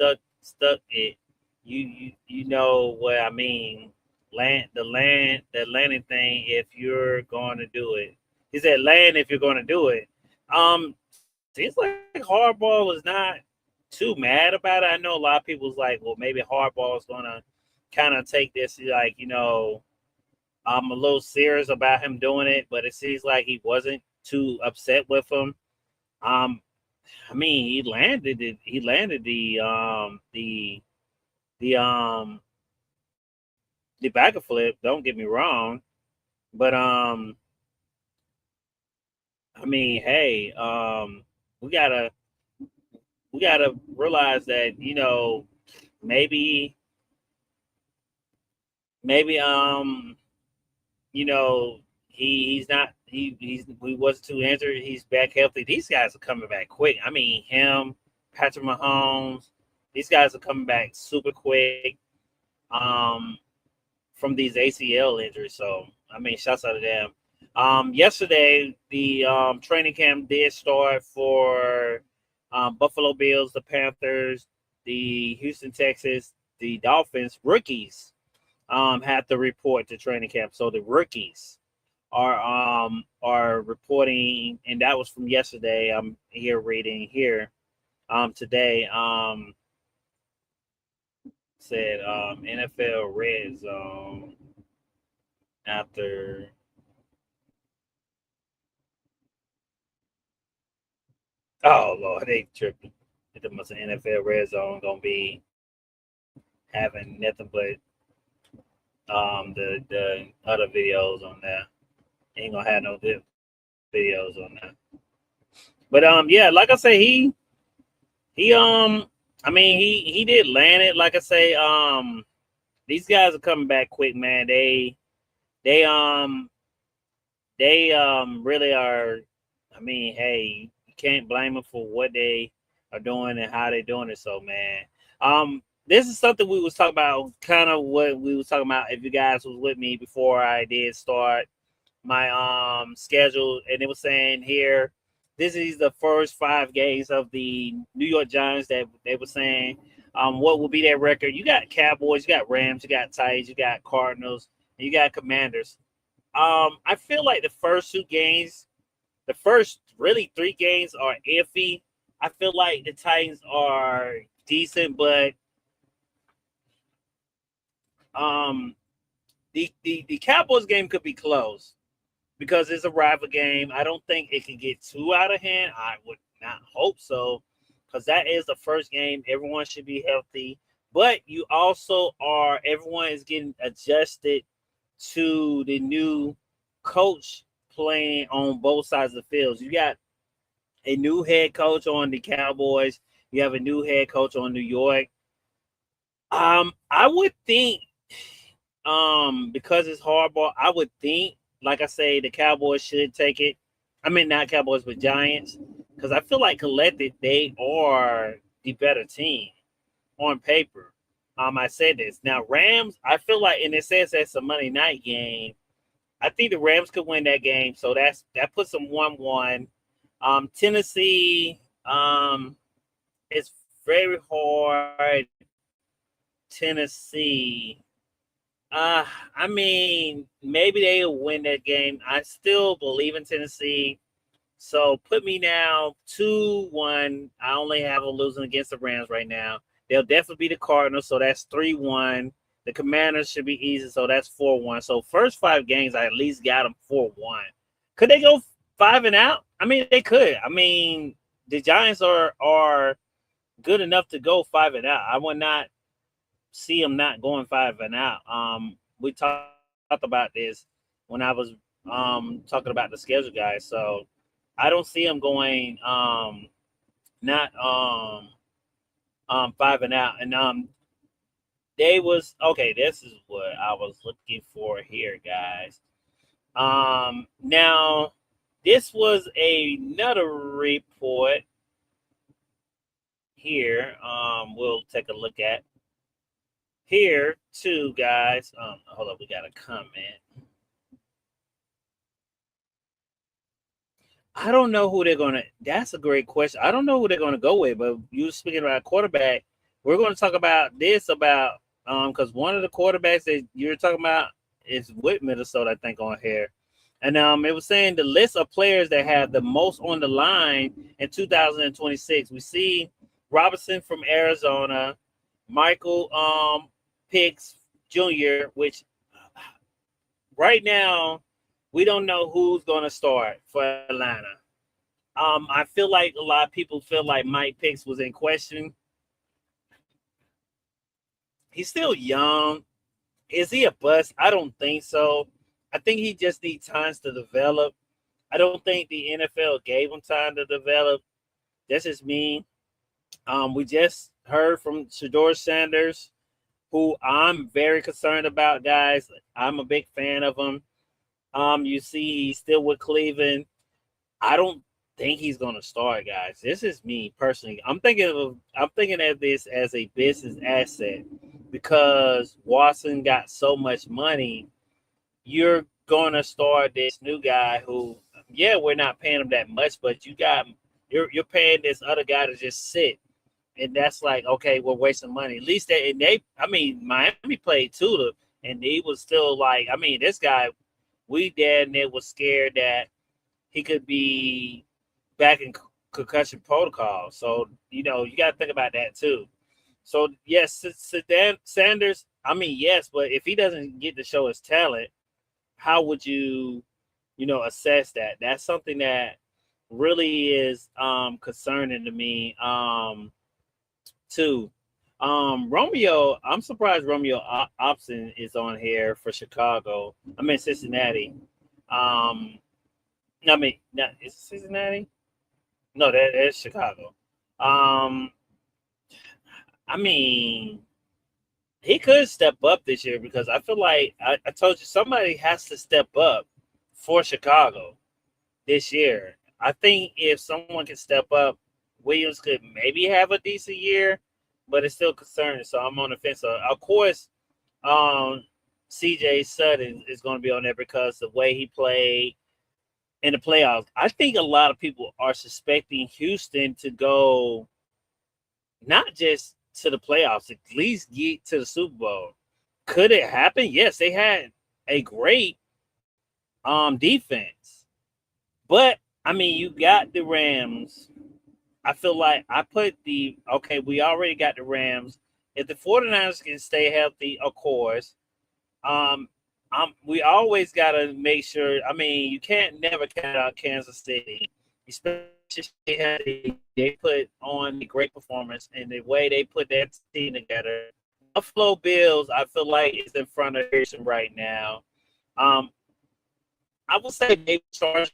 Speaker 1: stuck it. You know what I mean. The landing thing. If you're going to do it, he said land if you're going to do it. Seems like Harbaugh was not too mad about it. I know a lot of people was like, well, maybe Harbaugh is gonna kind of take this like, I'm a little serious about him doing it, but it seems like he wasn't too upset with him. Um, I mean, he landed it. He landed the the back flip. Don't get me wrong, but I mean, hey, we gotta we gotta realize that maybe maybe he's not he wasn't too injured. He's back healthy. These guys are coming back quick. I mean, him, Patrick Mahomes, these guys are coming back super quick um, from these ACL injuries. So I mean, shouts out to them. Yesterday, the training camp did start for Buffalo Bills, the Panthers, the Houston Texans, the Dolphins rookies had to report to training camp. So the rookies are reporting, and that was from yesterday. I'm here reading here today. Said NFL Red Zone after. Oh Lord, they tripping. It must have NFL Red Zone gonna be having nothing but the other videos on there. Ain't gonna have no good videos on that. But yeah, like I say, he I mean he did land it. Like I say, these guys are coming back quick, man. They really are. I mean, hey, you can't blame them for what they are doing and how they're doing it. So, man, this is something we was talking about, kind of what we was talking about. If you guys was with me before I did start my schedule, and it was saying here, this is the first 5 games of the New York Giants that they were saying What will be their record? You got Cowboys, you got Rams, you got Titans, you got Cardinals, and you got Commanders. I feel like the first 2 games, the first really 3 games are iffy. I feel like the Titans are decent, but the Cowboys game could be close because it's a rival game. I don't think it can get too out of hand. I would not hope so, because that is the first game. Everyone should be healthy, but you also are. Everyone is getting adjusted to the new coach playing on both sides of the field. You got a new head coach on the Cowboys. You have a new head coach on New York. I would think, because it's hardball, I would think, like I say, the Cowboys should take it. I mean, not Cowboys, but Giants, because I feel like collected they are the better team on paper. I said this. Now, Rams, I feel like, and it says that's a Monday night game. I think the Rams could win that game, so that puts them 1-1. Tennessee, it's very hard. Tennessee, I mean, maybe they'll win that game. I still believe in Tennessee. So put me now 2-1. I only have a losing against the Rams right now. They'll definitely be the Cardinals, so that's 3-1. The Commanders should be easy, so that's 4-1. So first 5 games, I at least got them 4-1. Could they go 5 and out? I mean, they could. I mean, the Giants are good enough to go 5 and out. I would not see them not going 5 and out. We talked about this when I was talking about the schedule, guys. So I don't see them going not 5 and out. And they was okay. This is what I was looking for here, guys. Now this was another report here. We'll take a look at here too, guys. Hold up, we got a comment. I don't know who they're gonna. That's a great question. I don't know who they're gonna go with. But you speaking about quarterback, we're going to talk about this about because one of the quarterbacks that you're talking about is with Minnesota, I think, on here, and it was saying the list of players that have the most on the line in 2026. We see Robinson from Arizona, Michael Pitts Jr., which right now we don't know who's going to start for Atlanta. I feel like a lot of people feel like Mike Pitts was in question. He's still young. Is he a bust? I don't think so. I think he just needs time to develop. I don't think the NFL gave him time to develop. That's just me. We just heard from Shedeur Sanders, who I'm very concerned about, guys. I'm a big fan of him. You see, he's still with Cleveland. I don't think he's going to start, guys. This is me personally. I'm thinking of this as a business asset because Watson got so much money. You're going to start this new guy who, yeah, we're not paying him that much, but you're paying this other guy to just sit. And that's like, okay, we're wasting money. At least Miami played Tudor, and he was still like, I mean, this guy, we dad and it was scared that he could be back in concussion protocol. So, you got to think about that too. So, yes, Sanders, I mean, yes, but if he doesn't get to show his talent, how would you, assess that? That's something that really is concerning to me. Too. Romeo, I'm surprised Romeo Opson is on here for Chicago. I mean Cincinnati. Is it Cincinnati? No, that's Chicago. I mean, he could step up this year because I feel like I told you somebody has to step up for Chicago this year. I think if someone can step up, Williams could maybe have a decent year, but it's still concerning. So I'm on the fence. So of course, CJ Sutton is going to be on there because the way he played in the playoffs. I think a lot of people are suspecting Houston to go not just to the playoffs, at least get to the Super Bowl. Could it happen? Yes, they had a great defense. But I mean, you got the Rams. I feel like we already got the Rams. If the 49ers can stay healthy, of course. Um we always gotta make sure. I mean, you can't never count out Kansas City, especially they put on a great performance and the way they put that team together. Buffalo Bills, I feel like, is in front of Houston right now. Um, I would say maybe Chargers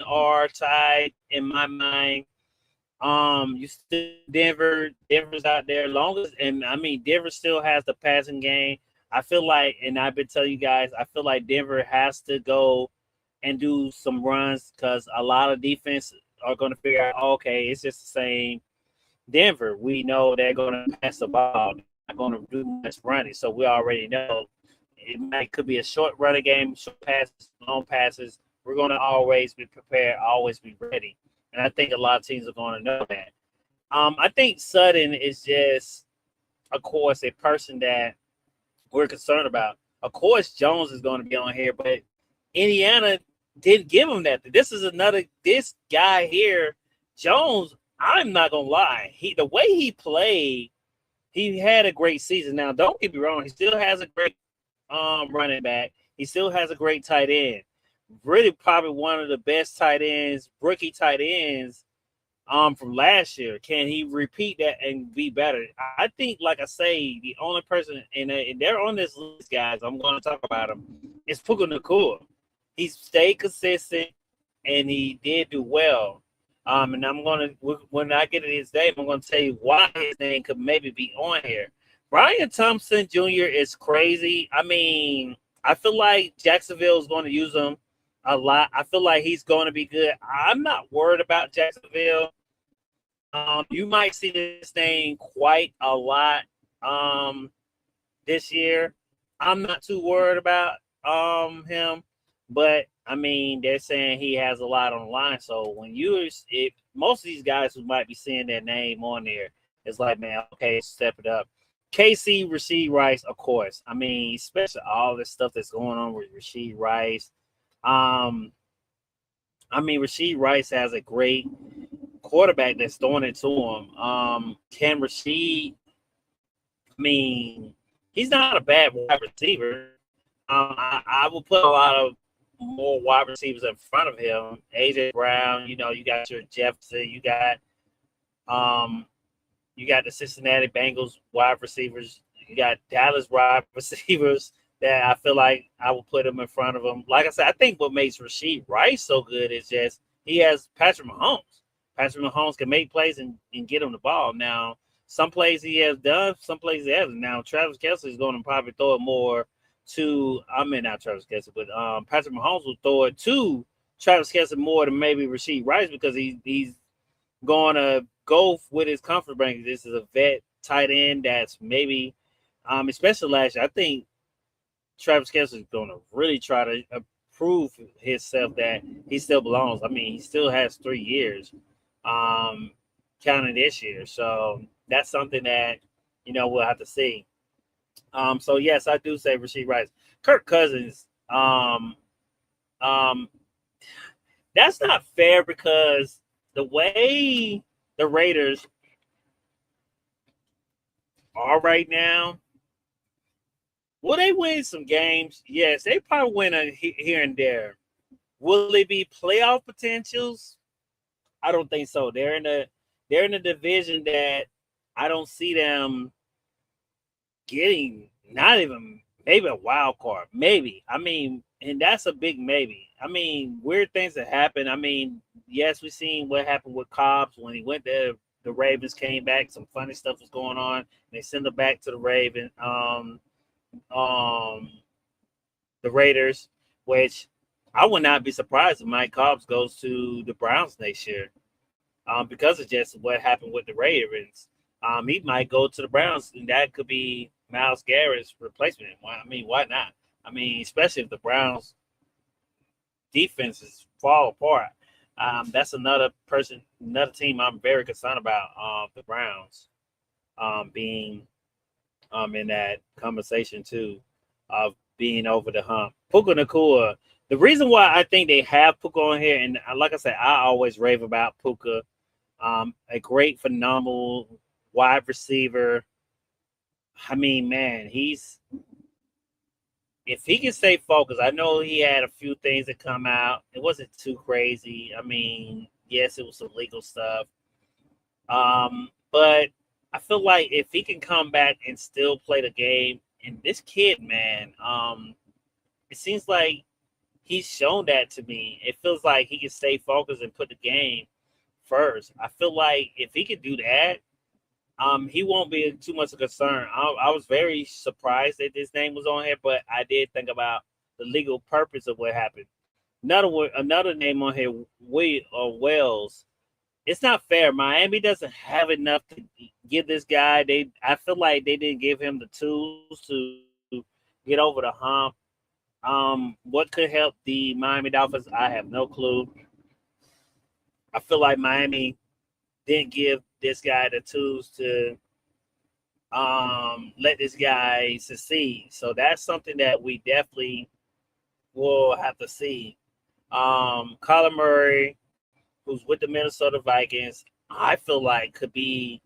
Speaker 1: are tied in my mind. You still Denver's out there longest, and I mean Denver still has the passing game. I feel like, and I've been telling you guys, I feel like Denver has to go and do some runs because a lot of defense are going to figure out, okay, it's just the same Denver. We know they're going to pass the ball, they're not going to do much running, so we already know could be a short running game, short passes, long passes. We're going to always be prepared, always be ready, and I think a lot of teams are going to know that. I think Sutton is just, of course, a person that we're concerned about. Of course, Jones is going to be on here, but Indiana didn't give him that. This guy here, Jones, I'm not going to lie. The way he played, he had a great season. Now, don't get me wrong. He still has a great running back. He still has a great tight end. Really probably one of the best tight ends, rookie tight ends from last year. Can he repeat that and be better? I think, like I say, the only person, and they're on this list, guys, I'm going to talk about him, is Puka Nacua. He stayed consistent, and he did do well. And I'm going to, when I get to his name, I'm going to tell you why his name could maybe be on here. Brian Thompson Jr. is crazy. I mean, I feel like Jacksonville is going to use him a lot. I feel like he's going to be good. I'm not worried about Jacksonville. You might see this name quite a lot this year. I'm not too worried about him, but I mean, they're saying he has a lot on the line. So when most of these guys who might be seeing their name on there, it's like, man, okay, step it up. KC, Rasheed Rice, of course. I mean, especially all this stuff that's going on with Rasheed Rice. I mean, Rasheed Rice has a great quarterback that's throwing it to him. Can Rasheed, I mean, he's not a bad wide receiver. I will put a lot of more wide receivers in front of him. AJ Brown, you got your Jefferson, you got the Cincinnati Bengals wide receivers. You got Dallas wide receivers that I feel like I will put him in front of him. Like I said, I think what makes Rasheed Rice so good is just he has Patrick Mahomes. Patrick Mahomes can make plays and get him the ball. Now, some plays he has done, some plays he hasn't. Now, Travis Kelce is going to probably throw it more to, not Travis Kelce, but Patrick Mahomes will throw it to Travis Kelce more than maybe Rasheed Rice because he's going to go with his comfort ranking. This is a vet tight end that's maybe, especially last year, I think Travis Kelce is going to really try to prove himself that he still belongs. I mean, he still has 3 years counting this year. So that's something that, we'll have to see. So, yes, I do say Rasheed Rice. Kirk Cousins, that's not fair because the way the Raiders are right now, will they win some games? Yes, they probably win here and there. Will it be playoff potentials? I don't think so. They're in a division that I don't see them getting, not even maybe a wild card. Maybe. I mean, and that's a big maybe. I mean, weird things that happen. I mean, yes, we've seen what happened with Cobbs when he went there. The Ravens came back. Some funny stuff was going on. They send him back to the the Raiders, which I would not be surprised if Mike Cobbs goes to the Browns next year because of just what happened with the Ravens. He might go to the Browns, and that could be Myles Garrett's replacement. Why not? I mean, especially if the Browns' defenses fall apart. That's another team I'm very concerned about, the Browns. being in that conversation too of being over the hump. Puka Nakua. The reason why I think they have Puka on here, and like I said, I always rave about Puka. A great, phenomenal wide receiver. I mean, man, if he can stay focused. I know he had a few things that come out. It wasn't too crazy. I mean, yes, it was some legal stuff. But I feel like if he can come back and still play the game, and this kid, man, it seems like he's shown that to me. It feels like he can stay focused and put the game first. I feel like if he can do that, he won't be too much of a concern. I was very surprised that this name was on here, but I did think about the legal purpose of what happened. Another name on here, Wells. It's not fair. Miami doesn't have enough to give this guy. I feel like they didn't give him the tools to get over the hump. What could help the Miami Dolphins? I have no clue. I feel like Miami didn't give this guy the tools to let this guy succeed. So that's something that we definitely will have to see. Kyler Murray, who's with the Minnesota Vikings, I feel like could be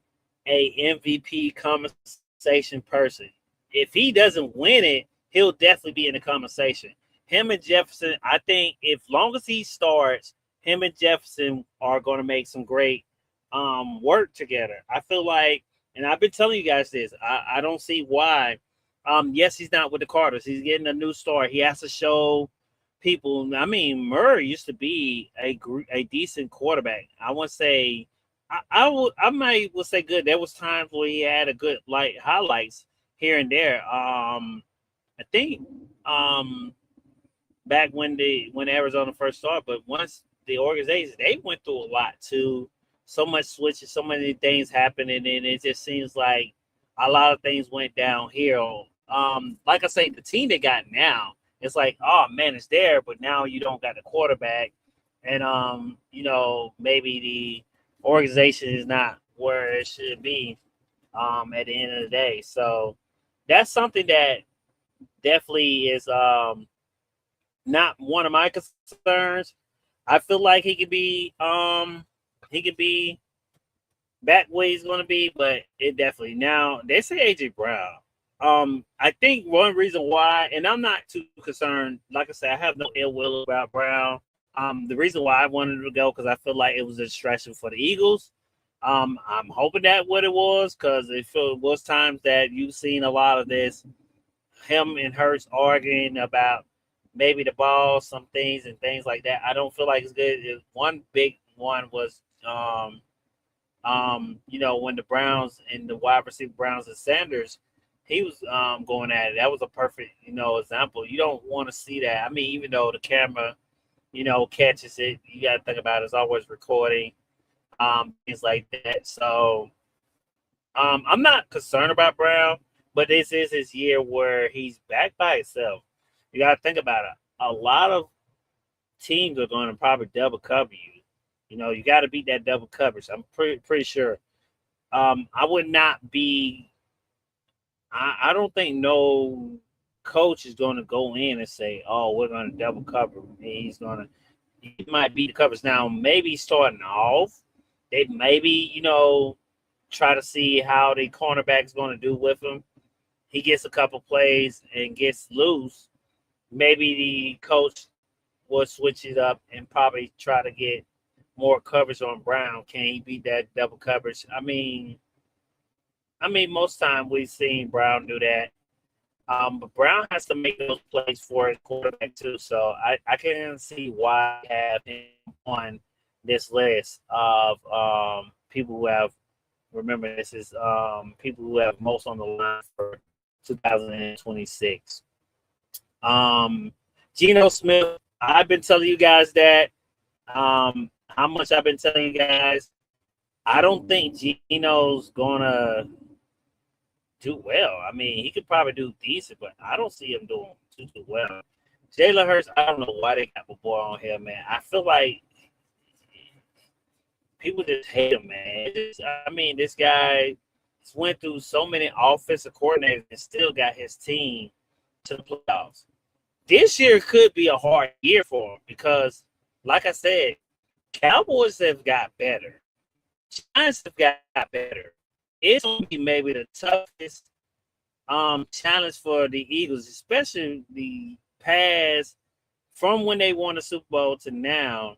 Speaker 1: a MVP conversation person. If he doesn't win it, he'll definitely be in the conversation. Him and Jefferson, I think if long as he starts, him and Jefferson are going to make some great work together. I feel like, and I've been telling you guys this, I don't see why. Yes, he's not with the Cardinals. He's getting a new start. He has to show people. I mean, Murray used to be a decent quarterback. I won't say I might say good. There was times where he had a good highlights here and there. I think back when Arizona first started, but once the organization, they went through a lot too. So much switches, so many things happening, and it just seems like a lot of things went downhill. Like I say, the team they got now, it's like, oh man, it's there, but now you don't got the quarterback, and maybe the organization is not where it should be at the end of the day. So that's something that definitely is not one of my concerns. I feel like he could be back where he's going to be, but it definitely now they say AJ Brown. I think one reason why, and I'm not too concerned. Like I said, I have no ill will about Brown. The reason why I wanted to go because I feel like it was a distraction for the Eagles. I'm hoping that what it was because it was times that you've seen a lot of this, him and Hurts arguing about maybe the ball, some things and things like that. I don't feel like it's good. One big one was, when the Browns and the wide receiver Browns and Sanders, he was going at it. That was a perfect, example. You don't want to see that. I mean, even though the camera, catches it, you got to think about it's always recording, things like that. So I'm not concerned about Brown, but this is his year where he's back by himself. You got to think about it. A lot of teams are going to probably double cover you. You got to beat that double coverage. I'm pretty sure. I would not be. I don't think no coach is going to go in and say, "Oh, we're going to double cover." He might beat the coverage now. Maybe starting off, they maybe try to see how the cornerback's going to do with him. He gets a couple plays and gets loose. Maybe the coach will switch it up and probably try to get more coverage on Brown. Can he beat that double coverage? I mean, most time we've seen Brown do that. But Brown has to make those plays for his quarterback too. So I can't see why I have him on this list of people who have. Remember, this is people who have most on the line for 2026. Geno Smith, I've been telling you guys that. How much I've been telling you guys, I don't think Geno's gonna do well. I mean, he could probably do decent, but I don't see him doing too well. Jalen Hurts, I don't know why they got the boy on here, man. I feel like people just hate him, man. This guy, went through so many offensive coordinators and still got his team to the playoffs. This year could be a hard year for him because, like I said, Cowboys have got better. Giants have got better. It's going to be maybe the toughest challenge for the Eagles, especially the past from when they won the Super Bowl to now.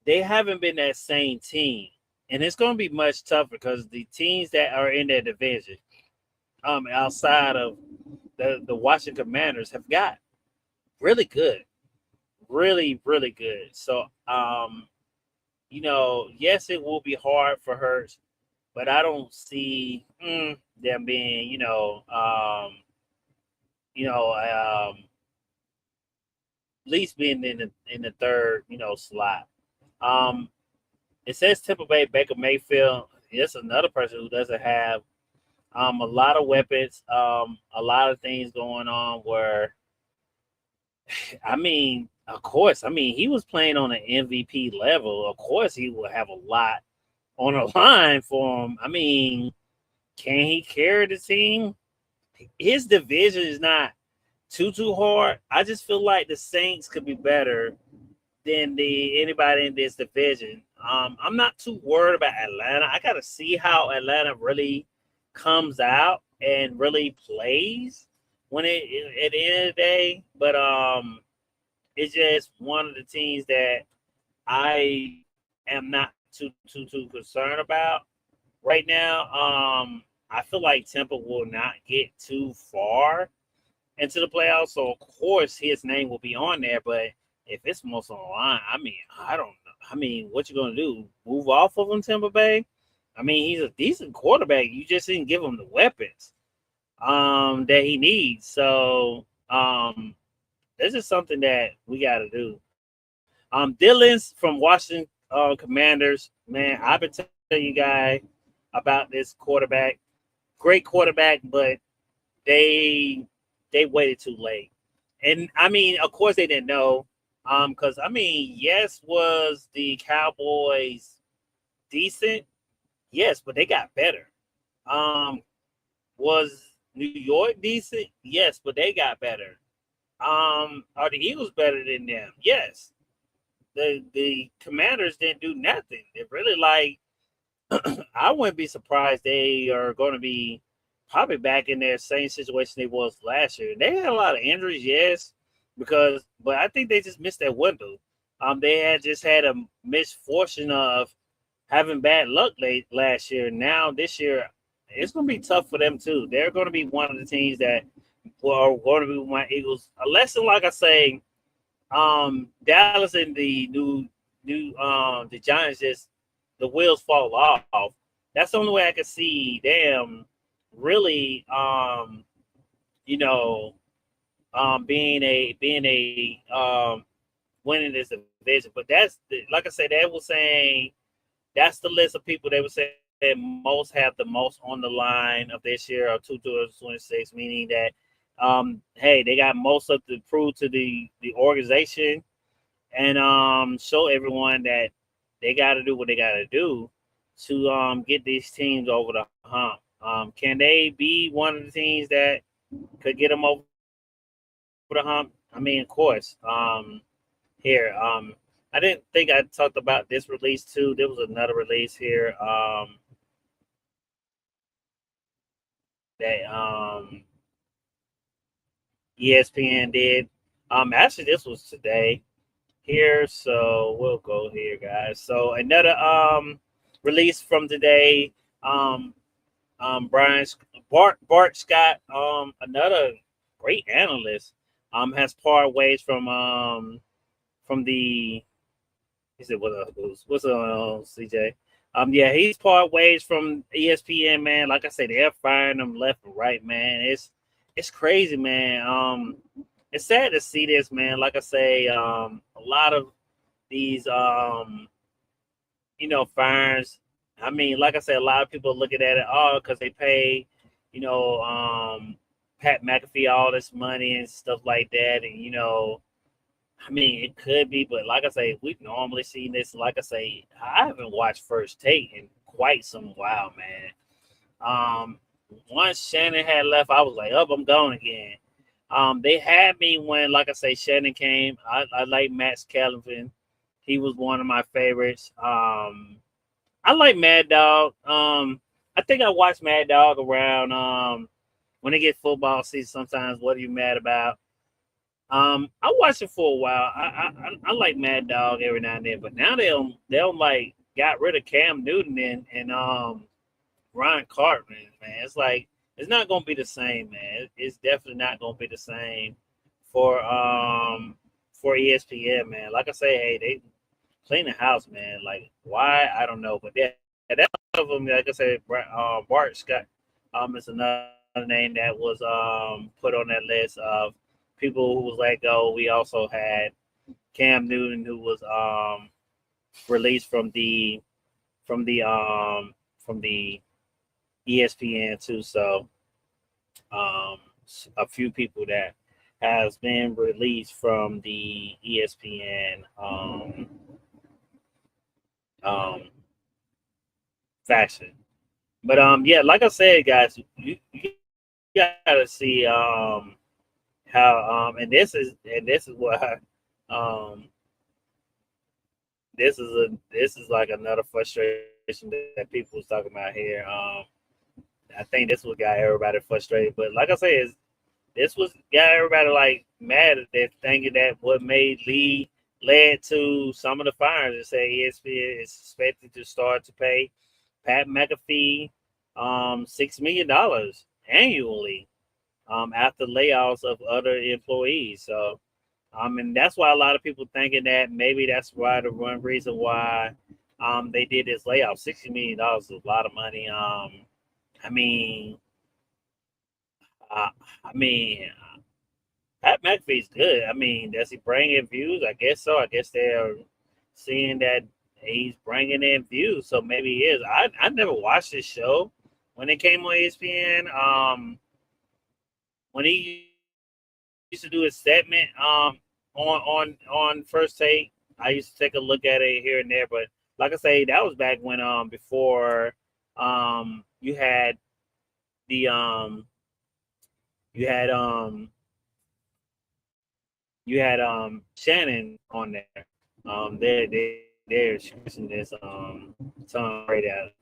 Speaker 1: They haven't been that same team. And it's going to be much tougher because the teams that are in their division outside of the Washington Commanders have got really good. Really, really good. So, yes, it will be hard for Hurts, but I don't see them being, at least being in the third, slot. It says Tampa Bay Baker Mayfield. It's another person who doesn't have a lot of weapons, a lot of things going on where, of course, he was playing on an MVP level. Of course, he will have a lot on the line for him. Can he carry the team? His division is not too hard. I just feel like the Saints could be better than anybody in this division. I'm not too worried about Atlanta. I got to see how Atlanta really comes out and really plays at the end of the day. But it's just one of the teams that I am not too concerned about right now. I feel like Tampa will not get too far into the playoffs, so of course his name will be on there. But if it's most on the line, I don't know. What you gonna do? Move off of him, Tampa Bay? He's a decent quarterback. You just didn't give him the weapons that he needs. So this is something that we got to do. Dylan's from Washington Commanders. Man, I've been telling you guys about this quarterback. Great quarterback, but they waited too late. And of course they didn't know. Because yes, was the Cowboys decent? Yes, but they got better. Was New York decent? Yes, but they got better. Are the Eagles better than them? Yes. The Commanders didn't do nothing. It really I wouldn't be surprised they are going to be probably back in their same situation they was last year. They had a lot of injuries, yes, but I think they just missed that window. They had just had a misfortune of having bad luck last year. Now this year, it's going to be tough for them too. They're going to be one of the teams that are going to be my Eagles. A lesson, like I say, Dallas and the Giants just the wheels fall off. That's the only way I can see them really being a winning this division. But like I said, they were saying that's the list of people they were saying most have the most on the line of this year or 2026, meaning that hey, they got most of the prove to the organization and show everyone that they got to do what they got to do to get these teams over the hump. Can they be one of the teams that could get them over the hump? Of course. Here, I didn't think I talked about this release too. There was another release here that ESPN did. Actually, this was today here, so we'll go here, guys. So another release from today. Bart Scott, another great analyst, has parted ways from the. He said, "What's CJ?" Yeah, he's part ways from ESPN, man. Like I said, they're firing them left and right, man. It's crazy, man. It's sad to see this, man. Like I say, a lot of these, firings. Like I said, a lot of people are looking at it, because they pay, Pat McAfee all this money and stuff like that, and it could be, but like I say, we've normally seen this. Like I say, I haven't watched First Take in quite some while, man. Once Shannon had left, I was like, "Up, I'm going again." They had me when, like I say, Shannon came. I like Max Calvin. He was one of my favorites. I like Mad Dog. I think I watch Mad Dog around when they get football season. Sometimes, what are you mad about? I watched it for a while. I like Mad Dog every now and then, but now they'll like got rid of Cam Newton and Ryan Cartman. Man, it's like it's not gonna be the same, man. It's definitely not gonna be the same for ESPN, man. Like I say, hey, they clean the house, man. Like why? I don't know, but that's one of them. Like I said, Bart Scott is another name that was put on that list of people who was let go. We also had Cam Newton, who was released from the ESPN too. So a few people that has been released from the ESPN um, faction. But yeah, like I said, guys, you gotta see how and this is what um this is like another frustration that people was talking about here. I think this what got everybody frustrated. But like I said, this was got everybody like mad at that, thinking that what made Lee led to some of the fires and say ESPN is expected to start to pay Pat McAfee $6 million annually after layoffs of other employees. So and that's why a lot of people thinking that maybe that's why the one reason why they did this layoff. $60 million is a lot of money. I mean, uh, I mean, Pat McAfee's good. I mean, does he bring in views? I guess so. I guess they're seeing that he's bringing in views, so maybe he is. I never watched this show when it came on ESPN. When he used to do his segment on First Take, I used to take a look at it here and there. But like I say, that was back when before you had the you had Shannon on there. They're expressing this Tom Brady out,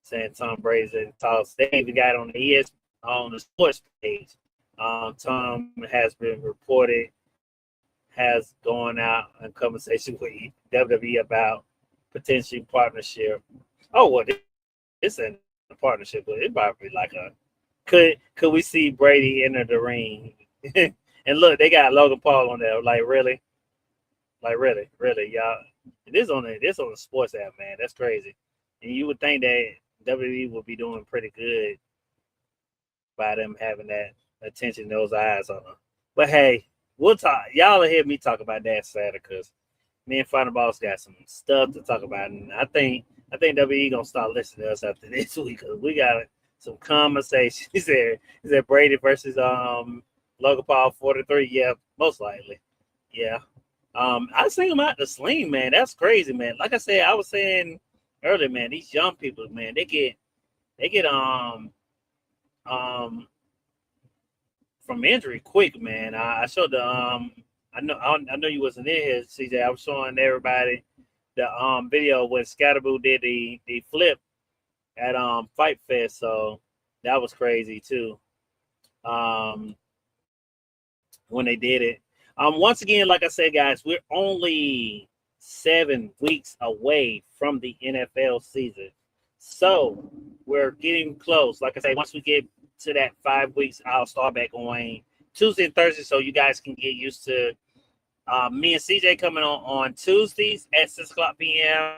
Speaker 1: saying Tom Brady's in talks. They even got on the on the sports page. Tom has been reported has gone out in conversation with WWE about potential partnership. Oh well, this ain't a partnership, but it might be like a could we see Brady enter the ring? And look, they got Logan Paul on there. Like really, y'all. This on the sports app, man. That's crazy. And you would think that WWE would be doing pretty good by them having that attention, those eyes on them. But hey, we'll talk. Y'all will hear me talk about that Saturday because me and Final Boss got some stuff to talk about, and I think WWE gonna start listening to us after this week because we got some conversation. He said Brady versus Logan Paul 43. Yeah, most likely. Yeah. I seen him out the sling, man. That's crazy, man. Like I said, I was saying earlier, man, these young people, man, they get um from injury quick, man. I showed the I know you wasn't in here, CJ. I was showing everybody the video when Scatterboo did the flip at Fight Fest, so that was crazy too. Um when they did it. Once again, like I said, guys, we're only 7 weeks away from the NFL season. So we're getting close. Like I say, once we get to that 5 weeks, I'll start back on Tuesday and Thursday so you guys can get used to me and CJ coming on Tuesdays at 6 o'clock p.m.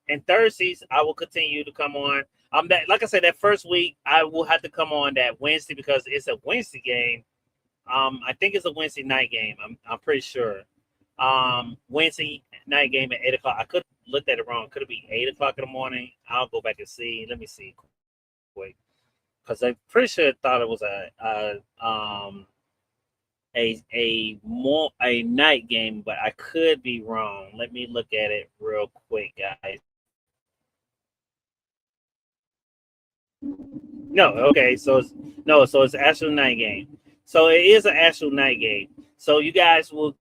Speaker 1: And Thursdays, I will continue to come on. That like I said, that first week, I will have to come on that Wednesday because it's a Wednesday game. I think it's a Wednesday night game. I'm pretty sure. Wednesday night game at 8 o'clock. I could have looked at it wrong. Could it be 8 o'clock in the morning? I'll go back and see. Let me see quick. Because I'm pretty sure I thought it was a night game, but I could be wrong. Let me look at it real quick, guys. No, okay, so it's no, so it's an actual night game. So it is an actual night game. So you guys will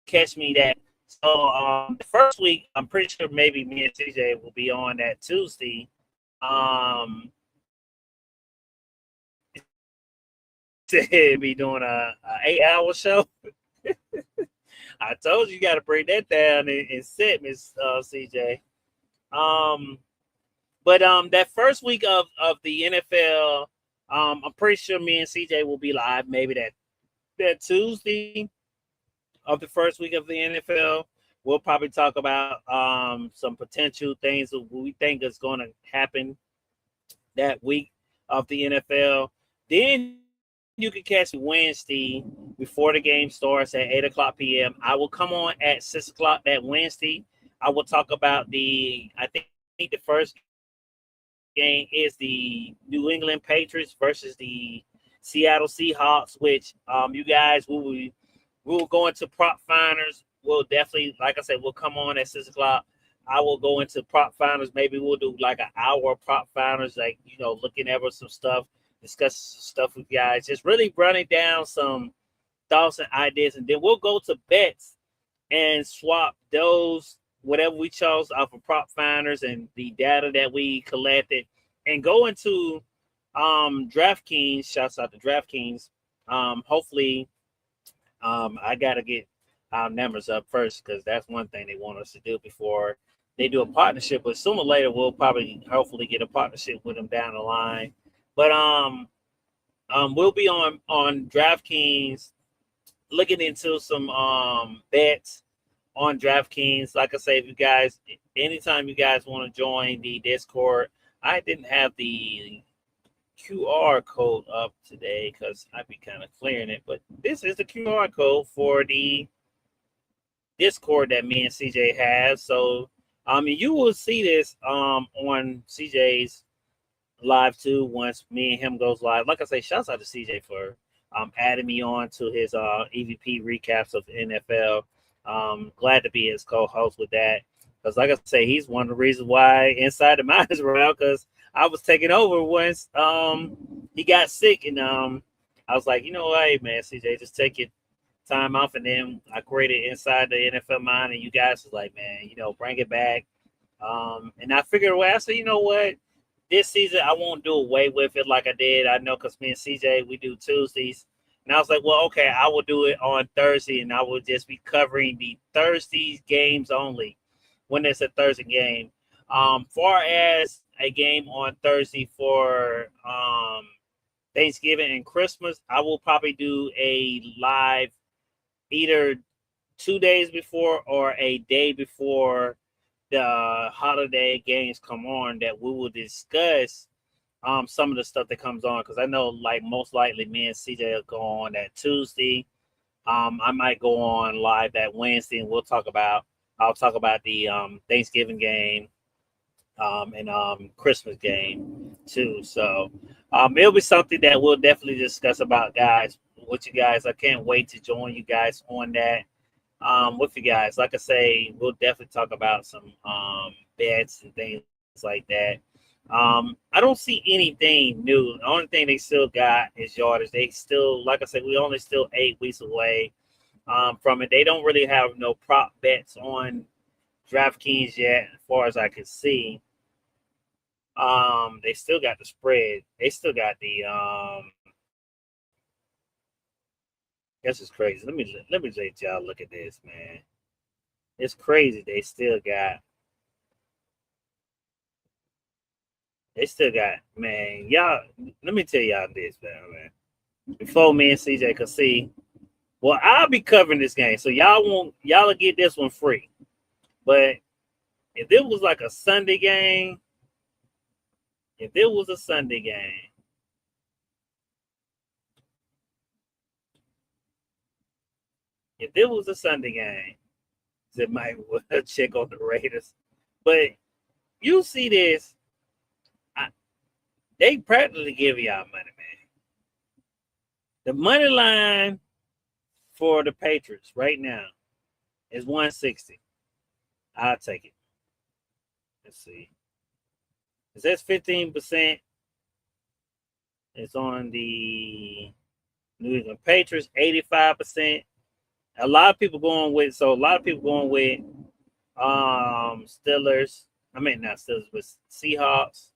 Speaker 1: catch me that. So the first week, I'm pretty sure maybe me and CJ will be on that Tuesday. Um, to be doing a 8 hour show. I told you got to break that down and sit, Miss CJ. Um, but that first week of the NFL, I'm pretty sure me and CJ will be live maybe that Tuesday of the first week of the NFL. We'll probably talk about some potential things that we think is going to happen that week of the NFL. Then you can catch me Wednesday before the game starts at 8 o'clock p.m. I will come on at 6 o'clock that Wednesday. I will talk about I think the first game is the New England Patriots versus the Seattle Seahawks, which you guys we'll go into prop finders. We'll definitely, like I said, we'll come on at 6 o'clock. I will go into prop finders. Maybe we'll do like an hour of prop finders, like looking over some stuff, discuss some stuff with you guys, just really running down some thoughts and ideas, and then we'll go to bets and swap those whatever we chose off of prop finders and the data that we collected, and go into DraftKings. Shouts out to DraftKings. Hopefully, I gotta get our numbers up first because that's one thing they want us to do before they do a partnership. But sooner or later, we'll probably hopefully get a partnership with them down the line. But we'll be on DraftKings looking into some bets on DraftKings. Like I say, if you guys, anytime you guys want to join the Discord, I didn't have the QR code up today because I'd be kind of clearing it, but this is the QR code for the Discord that me and CJ have. So you will see this on CJ's live too once me and him goes live. Like I say, shouts out to CJ for adding me on to his EVP recaps of the NFL. Glad to be his co-host with that. Because like I say, he's one of the reasons why Inside the Mind is around, because I was taking over once he got sick, and I was like, hey man, CJ, just take your time off. And then I created Inside the NFL Mind, and you guys was like, man, bring it back. And I figured a way. I said, you know what? This season I won't do away with it like I did. I know because me and CJ, we do Tuesdays. And I was like, well, okay, I will do it on Thursday, and I will just be covering the Thursdays games only when it's a Thursday game. Far as a game on Thursday for Thanksgiving and Christmas, I will probably do a live either 2 days before or a day before the holiday games come on, that we will discuss some of the stuff that comes on, because I know like most likely me and CJ will go on that Tuesday. I might go on live that Wednesday, and I'll talk about the Thanksgiving game and Christmas game too. So it'll be something that we'll definitely discuss about, guys, with you guys. I can't wait to join you guys on that. With you guys, like I say, we'll definitely talk about some bets and things like that. I don't see anything new. The only thing they still got is yardage. They still, like I said, we only still 8 weeks away from it. They don't really have no prop bets on DraftKings yet, as far as I can see. They still got the spread. They still got the this is crazy. Let me let y'all look at this, man. It's crazy. They still got, man. Y'all, let me tell y'all this, man. Before me and CJ could see, well, I'll be covering this game, so y'all will get this one free. But if it was like a Sunday game, if it was a Sunday game, it might check on the Raiders. But you see this, they practically give y'all money, man. The money line for the Patriots right now is 160. I'll take it. Let's see. It says 15%. It's on the New England Patriots, 85%. A lot of people going with Steelers. I mean not Steelers, but Seahawks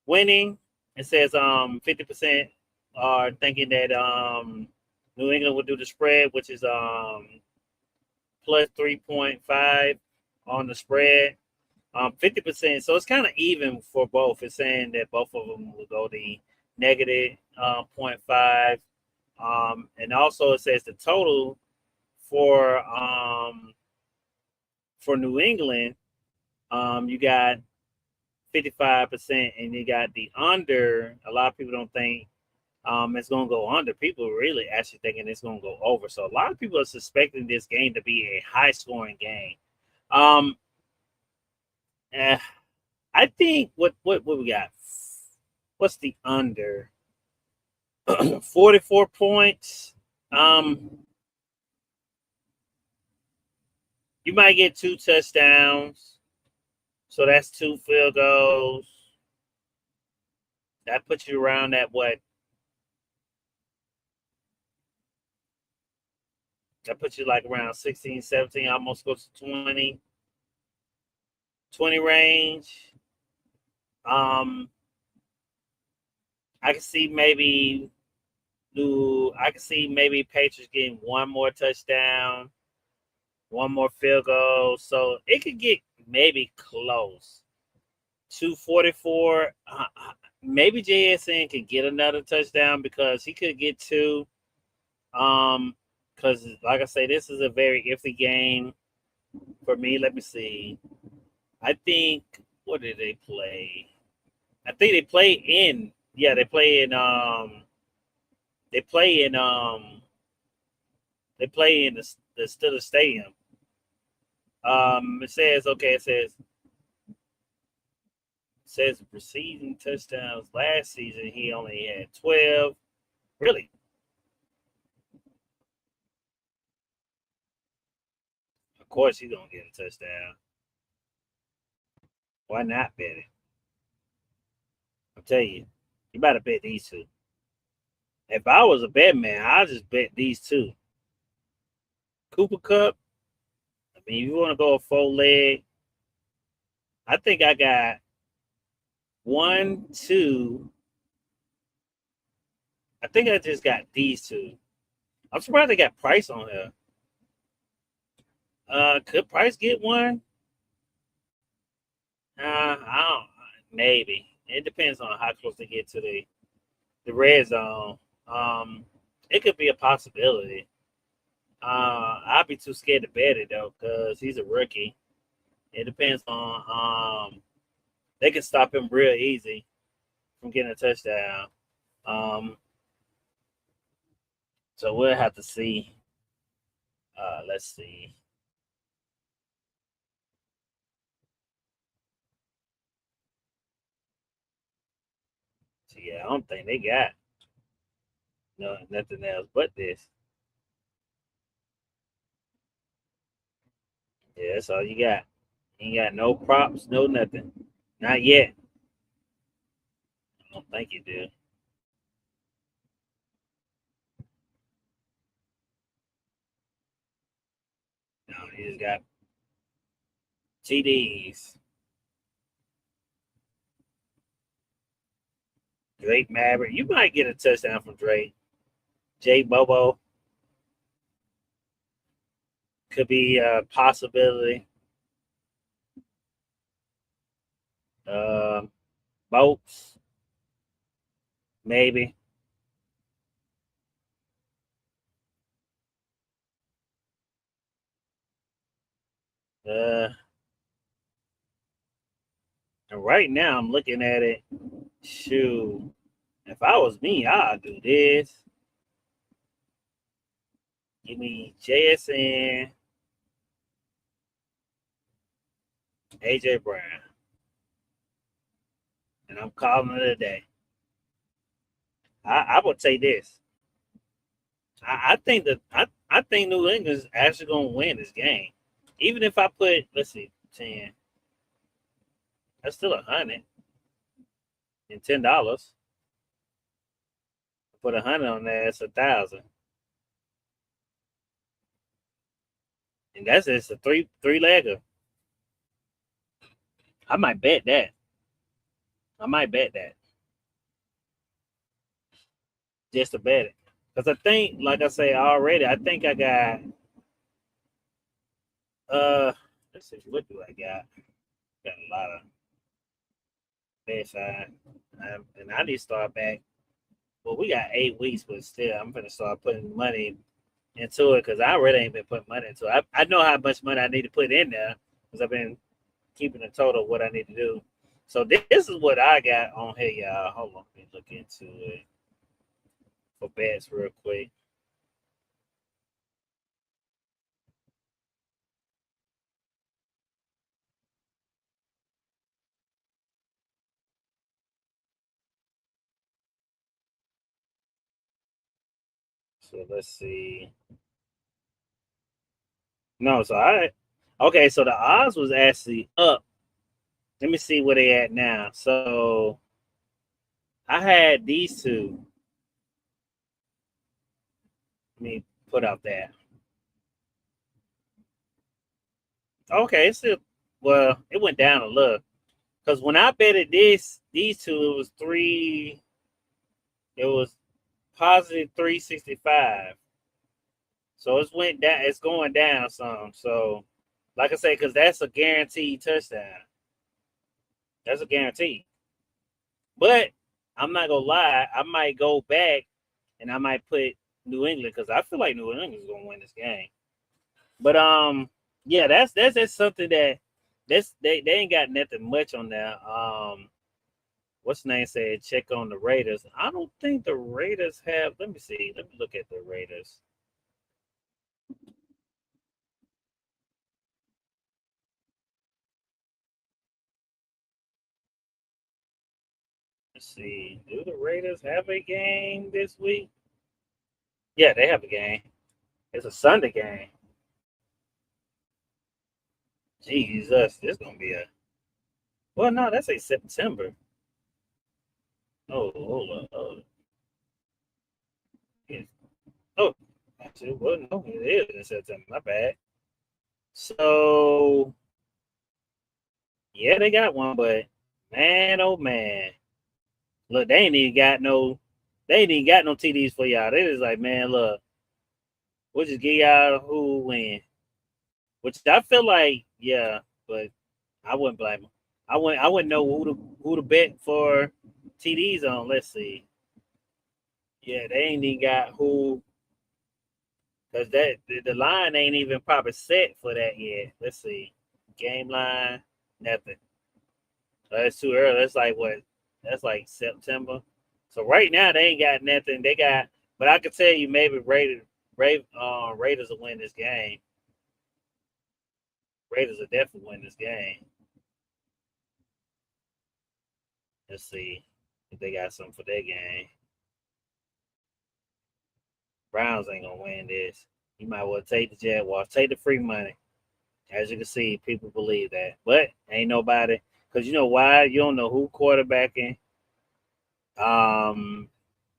Speaker 1: winning. It says 50% are thinking that New England will do the spread, which is plus 3.5 on the spread. 50%. So it's kind of even for both. It's saying that both of them will go the negative 0.5. And also it says the total for New England, you got 55%, and you got the under. A lot of people don't think it's going to go under. People really actually thinking it's going to go over. So a lot of people are suspecting this game to be a high-scoring game. I think what we got? What's the under? 44 points. You might get 2 touchdowns. So that's 2 field goals. That puts you around that what? That puts you like around 16, 17, almost goes to 20 range. I can see maybe Patriots getting 1 more touchdown, 1 more field goal. So it could get maybe close. 244. Maybe JSN can get another touchdown because he could get 2. Because like I say, this is a very iffy game for me. Let me see. I think what did they play? I think they play in the Steelers Stadium. It says receiving touchdowns last season he only had 12. Really? Of course he's gonna get a touchdown. Why not bet it? I'll tell you, you better bet these 2. If I was a bet man, I'd just bet these 2. Cooper Kupp. I mean, if you want to go a 4-leg, I think I got 1, 2. I think I just got these 2. I'm surprised they got Price on here. Could Price get 1? I don't. Maybe it depends on how close they get to the red zone. It could be a possibility. I'd be too scared to bet it though because he's a rookie. It depends on. They can stop him real easy from getting a touchdown. So we'll have to see. Let's see. So yeah, I don't think they got nothing else but this. Yeah, that's all you got. You ain't got no props, no nothing. Not yet. I don't think you do. No, you just got TDs. Drake Maverick. You might get a touchdown from Drake. Jay Bobo. Could be a possibility. Boats. Maybe. And right now I'm looking at it. Shoot. If I was me, I'd do this. Give me JSN, AJ Brown. And I'm calling it a day. I would say this. I think New England's actually gonna win this game. Even if I put, let's see, 10. That's still $110. put 100 on there, it's 1,000. And that's just a three legger. I might bet that. Just to bet it. Because I think, like I say already, I think I got let's see, what do I got? Got a lot of bets and I need to start back. Well, we got 8 weeks, but still I'm gonna start putting money into it because I already ain't been putting money into it. I know how much money I need to put in there because I've been keeping a total of what I need to do. So this is what I got on here, y'all. Hold on, let me look into it for bets real quick. So let's see. No, okay, so the odds was actually up. Let me see where they at now. So I had these two. Let me put out that. Okay, it's still it went down a little. Because when I betted these two, it was positive 365. So it's going down some. So like I say, because that's a guaranteed touchdown. That's a guarantee. But I'm not gonna lie, I might go back and I might put New England because I feel like New England is gonna win this game. But yeah, that's just something that they ain't got nothing much on there. What's the name said? Check on the Raiders. I don't think the Raiders have. Let me see. Let me look at the Raiders. Let's see. Do the Raiders have a game this week? Yeah, they have a game. It's a Sunday game. Jesus, this gonna be a. Well, no, that's a September. Oh, hold on. Oh, actually, well, no, it is in September. My bad. So, yeah, they got one, but man, oh man, look, they ain't even got no TDs for y'all. They just like, man, look, we'll just give y'all who win. Which I feel like, yeah, but I wouldn't blame them. I wouldn't know who to bet for TDs on. Let's see. Yeah, they ain't even got who because the line ain't even probably set for that yet. Let's see. Game line, nothing. That's too early. That's like what? That's like September. So right now they ain't got nothing. They got, but I could tell you maybe Raiders will win this game. Raiders will definitely win this game. Let's see if they got something for their game. Browns ain't gonna win this. You might well take the Jaguars, take the free money. As you can see, people believe that, but ain't nobody because you know why? You don't know who quarterbacking.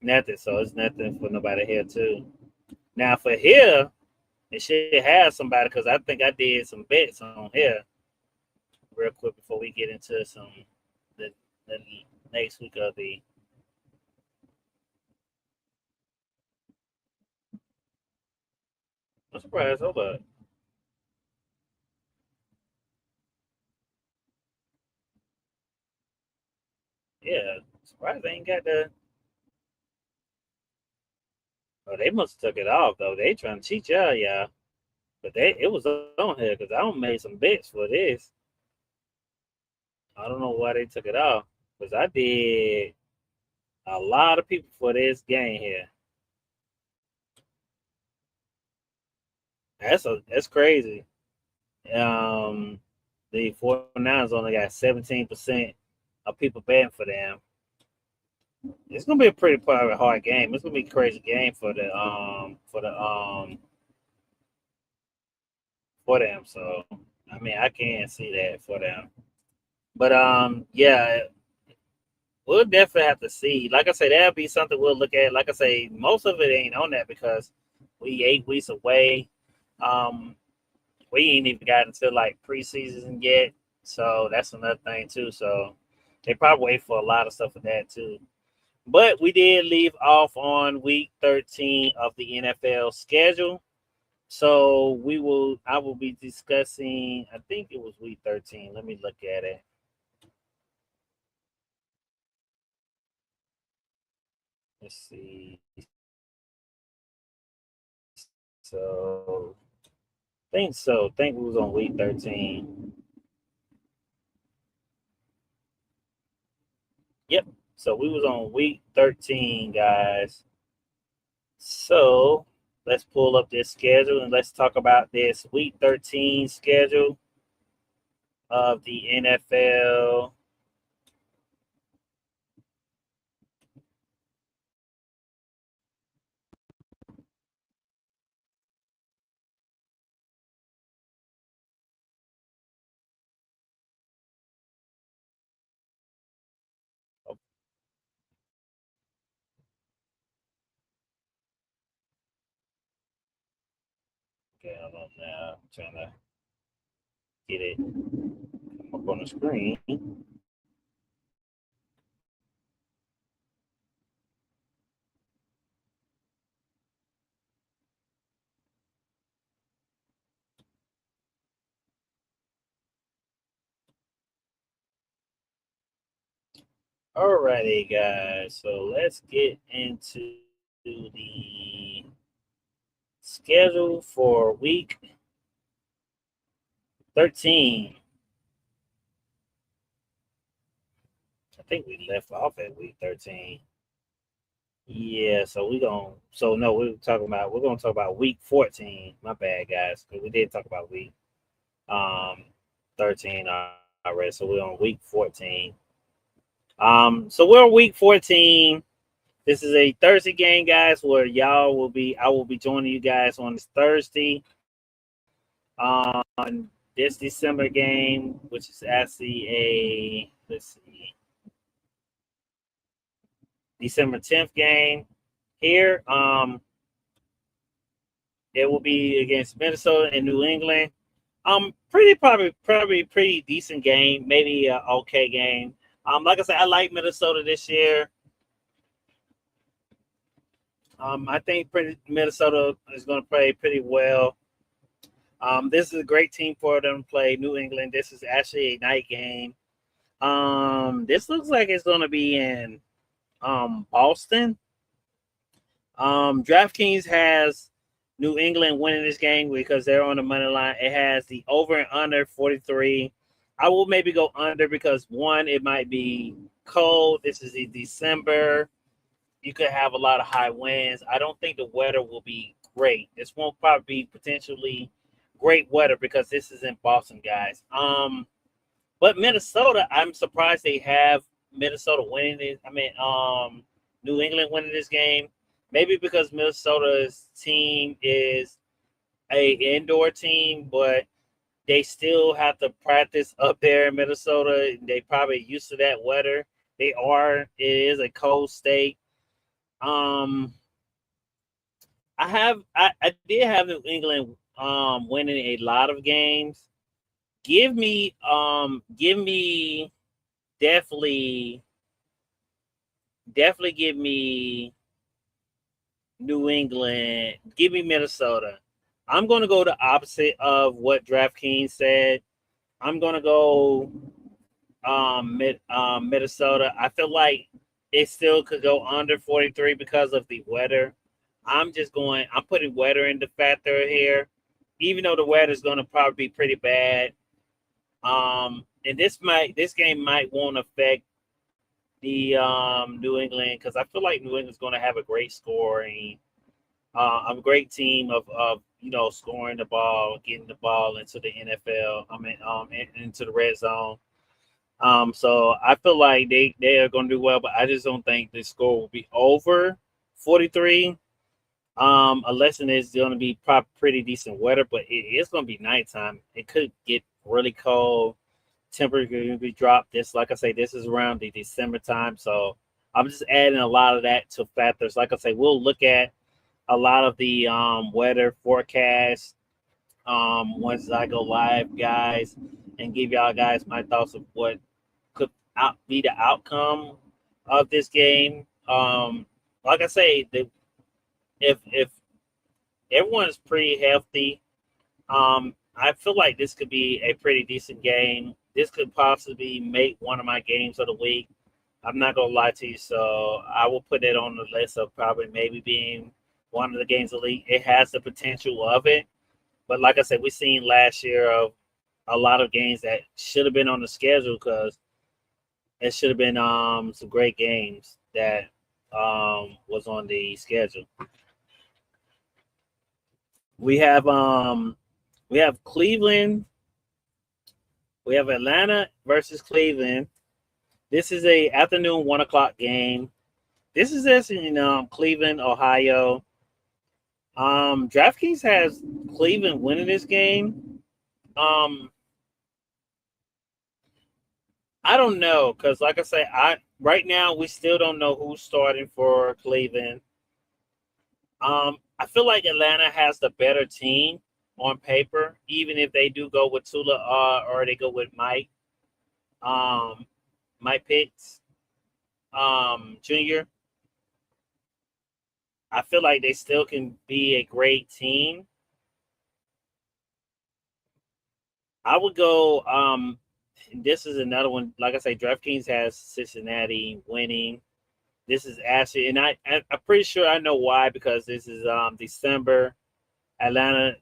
Speaker 1: Nothing. So it's nothing for nobody here too. Now for here, it should have somebody because I think I did some bets on here real quick before we get into the, the next week of the. I'm surprised. Hold up. Yeah, surprised they ain't got the. Oh, they must have took it off though. They trying to cheat y'all, yeah. But it was on here because I don't made some bets for this. I don't know why they took it off because I did a lot of people for this game here. That's crazy. The 49ers only got 17% of people betting for them. It's gonna be a pretty probably hard game. It's gonna be a crazy game for them. So I mean I can't see that for them. But yeah, we'll definitely have to see. Like I said, that'll be something we'll look at. Like I say, most of it ain't on that because we 8 weeks away. Um, we ain't even got until like preseason yet, so that's another thing too. So they probably wait for a lot of stuff for that too. But we did leave off on week 13 of the NFL schedule. So I will be discussing, I think it was week 13. Let me look at it. Let's see. So, think so. Think we was on week 13. Yep. So we was on week 13, guys. So let's pull up this schedule and let's talk about this week 13 schedule of the NFL. Okay, hold on now. I'm trying to get it up on the screen. Alrighty, guys. So let's get into the schedule for week 13. I think we left off at week 13. Yeah, so we're gonna talk about week 14. My bad, guys, because we did talk about week um 13 already. So we're on week 14. So we're on week 14. This is a Thursday game, guys, where I will be joining you guys on this Thursday on this December game, which is actually let's see, December 10th game here. It will be against Minnesota and New England. Probably pretty decent game, maybe an okay game. Like I said, I like Minnesota this year. I think Minnesota is going to play pretty well. This is a great team for them to play. New England. This is actually a night game. This looks like it's going to be in Boston. DraftKings has New England winning this game because they're on the money line. It has the over and under 43. I will maybe go under because one, it might be cold. This is in December. You could have a lot of high winds. I don't think the weather will be great. This won't probably be potentially great weather because this is in Boston, guys. But Minnesota, I'm surprised they have Minnesota winning it. New England winning this game. Maybe because Minnesota's team is a indoor team, but they still have to practice up there in Minnesota. They probably used to that weather. It is a cold state. Um, I did have New England winning a lot of games. Give me definitely give me New England. Give me Minnesota. I'm gonna go the opposite of what DraftKings said. I'm gonna go Minnesota. I feel like it still could go under 43 because of the weather. I'm putting weather in the factor here, even though the weather is going to probably be pretty bad. And this game might won't affect the New England because I feel like New England's going to have a great scoring, a great team of scoring the ball, getting the ball into the NFL. Into the red zone. So I feel like they are going to do well, but I just don't think the score will be over 43. Unless it's going to be pretty decent weather, but it is going to be nighttime. It could get really cold. temperature going to be dropped. This, like I say, this is around the December time. So I'm just adding a lot of that to factors. Like I say, we'll look at a lot of the weather forecasts once I go live, guys, and give y'all guys my thoughts of what could be the outcome of this game. Like I say, if everyone's pretty healthy, I feel like this could be a pretty decent game. This could possibly make one of my games of the week. I'm not gonna lie to you, so I will put it on the list of probably maybe being one of the games of the league. It has the potential of it, but like I said, we seen last year of a lot of games that should have been on the schedule because it should have been some great games that was on the schedule. We have Cleveland. We have Atlanta versus Cleveland. This is a afternoon 1:00 game. This is this in Cleveland, Ohio. DraftKings has Cleveland winning this game. I don't know because, like I say, right now we still don't know who's starting for Cleveland. I feel like Atlanta has the better team on paper, even if they do go with Tula or they go with Mike Pitts Jr. I feel like they still can be a great team. I would go. This is another one. Like I say, DraftKings has Cincinnati winning. This is actually, and I'm pretty sure I know why because this is December. Atlanta,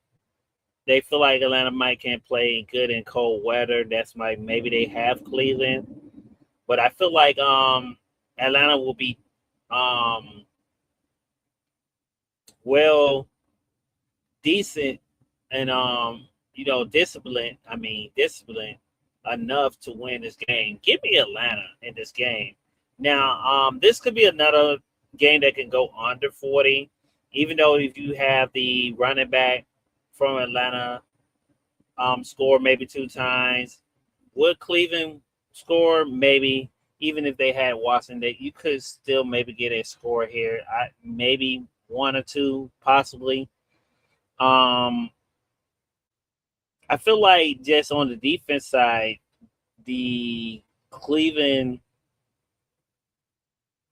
Speaker 1: they feel like Atlanta might can't play good in cold weather. That's why maybe they have Cleveland, but I feel like Atlanta will be well decent and disciplined. I mean disciplined enough to win this game. Give me Atlanta in this game. Now, this could be another game that can go under 40, even though if you have the running back from Atlanta score maybe 2 times. Would Cleveland score? Maybe. Even if they had Watson, that you could still maybe get a score here. Maybe 1 or 2, possibly. I feel like just on the defense side, the Cleveland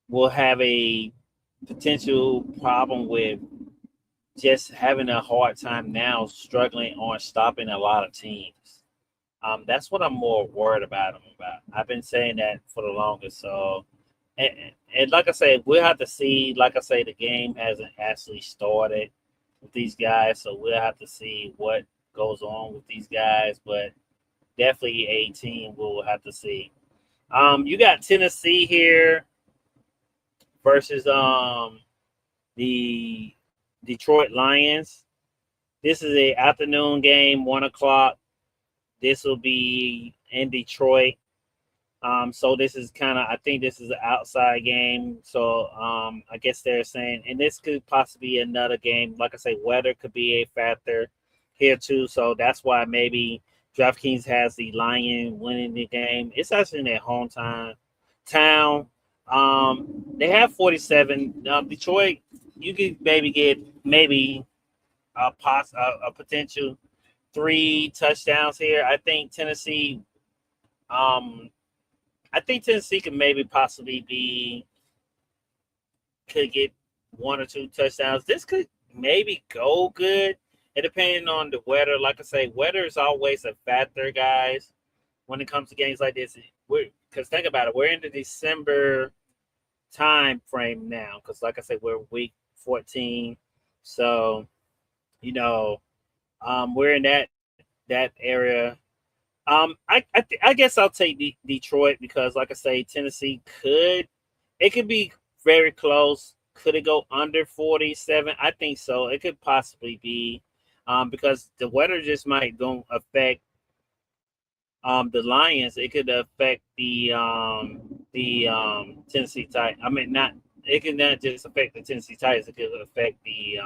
Speaker 1: will have a potential problem with just having a hard time now struggling on stopping a lot of teams. That's what I'm more worried about them about. I've been saying that for the longest. So, and like I said, we'll have to see. Like I say, the game hasn't actually started with these guys, so we'll have to see what goes on with these guys. But definitely a team we'll have to see. You got Tennessee here versus the Detroit Lions. This is a afternoon game, 1:00. This will be in Detroit. So this is I think this is an outside game. So I guess they're saying, and this could possibly be another game. Like I say, weather could be a factor here too. So that's why maybe DraftKings has the Lion winning the game. It's actually in their hometown. They have 47. Detroit, you could maybe get a potential 3 touchdowns here. I think Tennessee could maybe possibly could get 1 or 2 touchdowns. This could maybe go good. It depending on the weather. Like I say, weather is always a factor, guys, when it comes to games like this. Because think about it, we're in the December time frame now. Because like I said, we're week 14. So, we're in that area. I guess I'll take Detroit because, like I say, Tennessee could be very close. Could it go under 47? I think so. It could possibly be because the weather just might don't affect the Lions. It could affect the Tennessee Titans. I mean, not it could not just affect the Tennessee Titans. It could affect the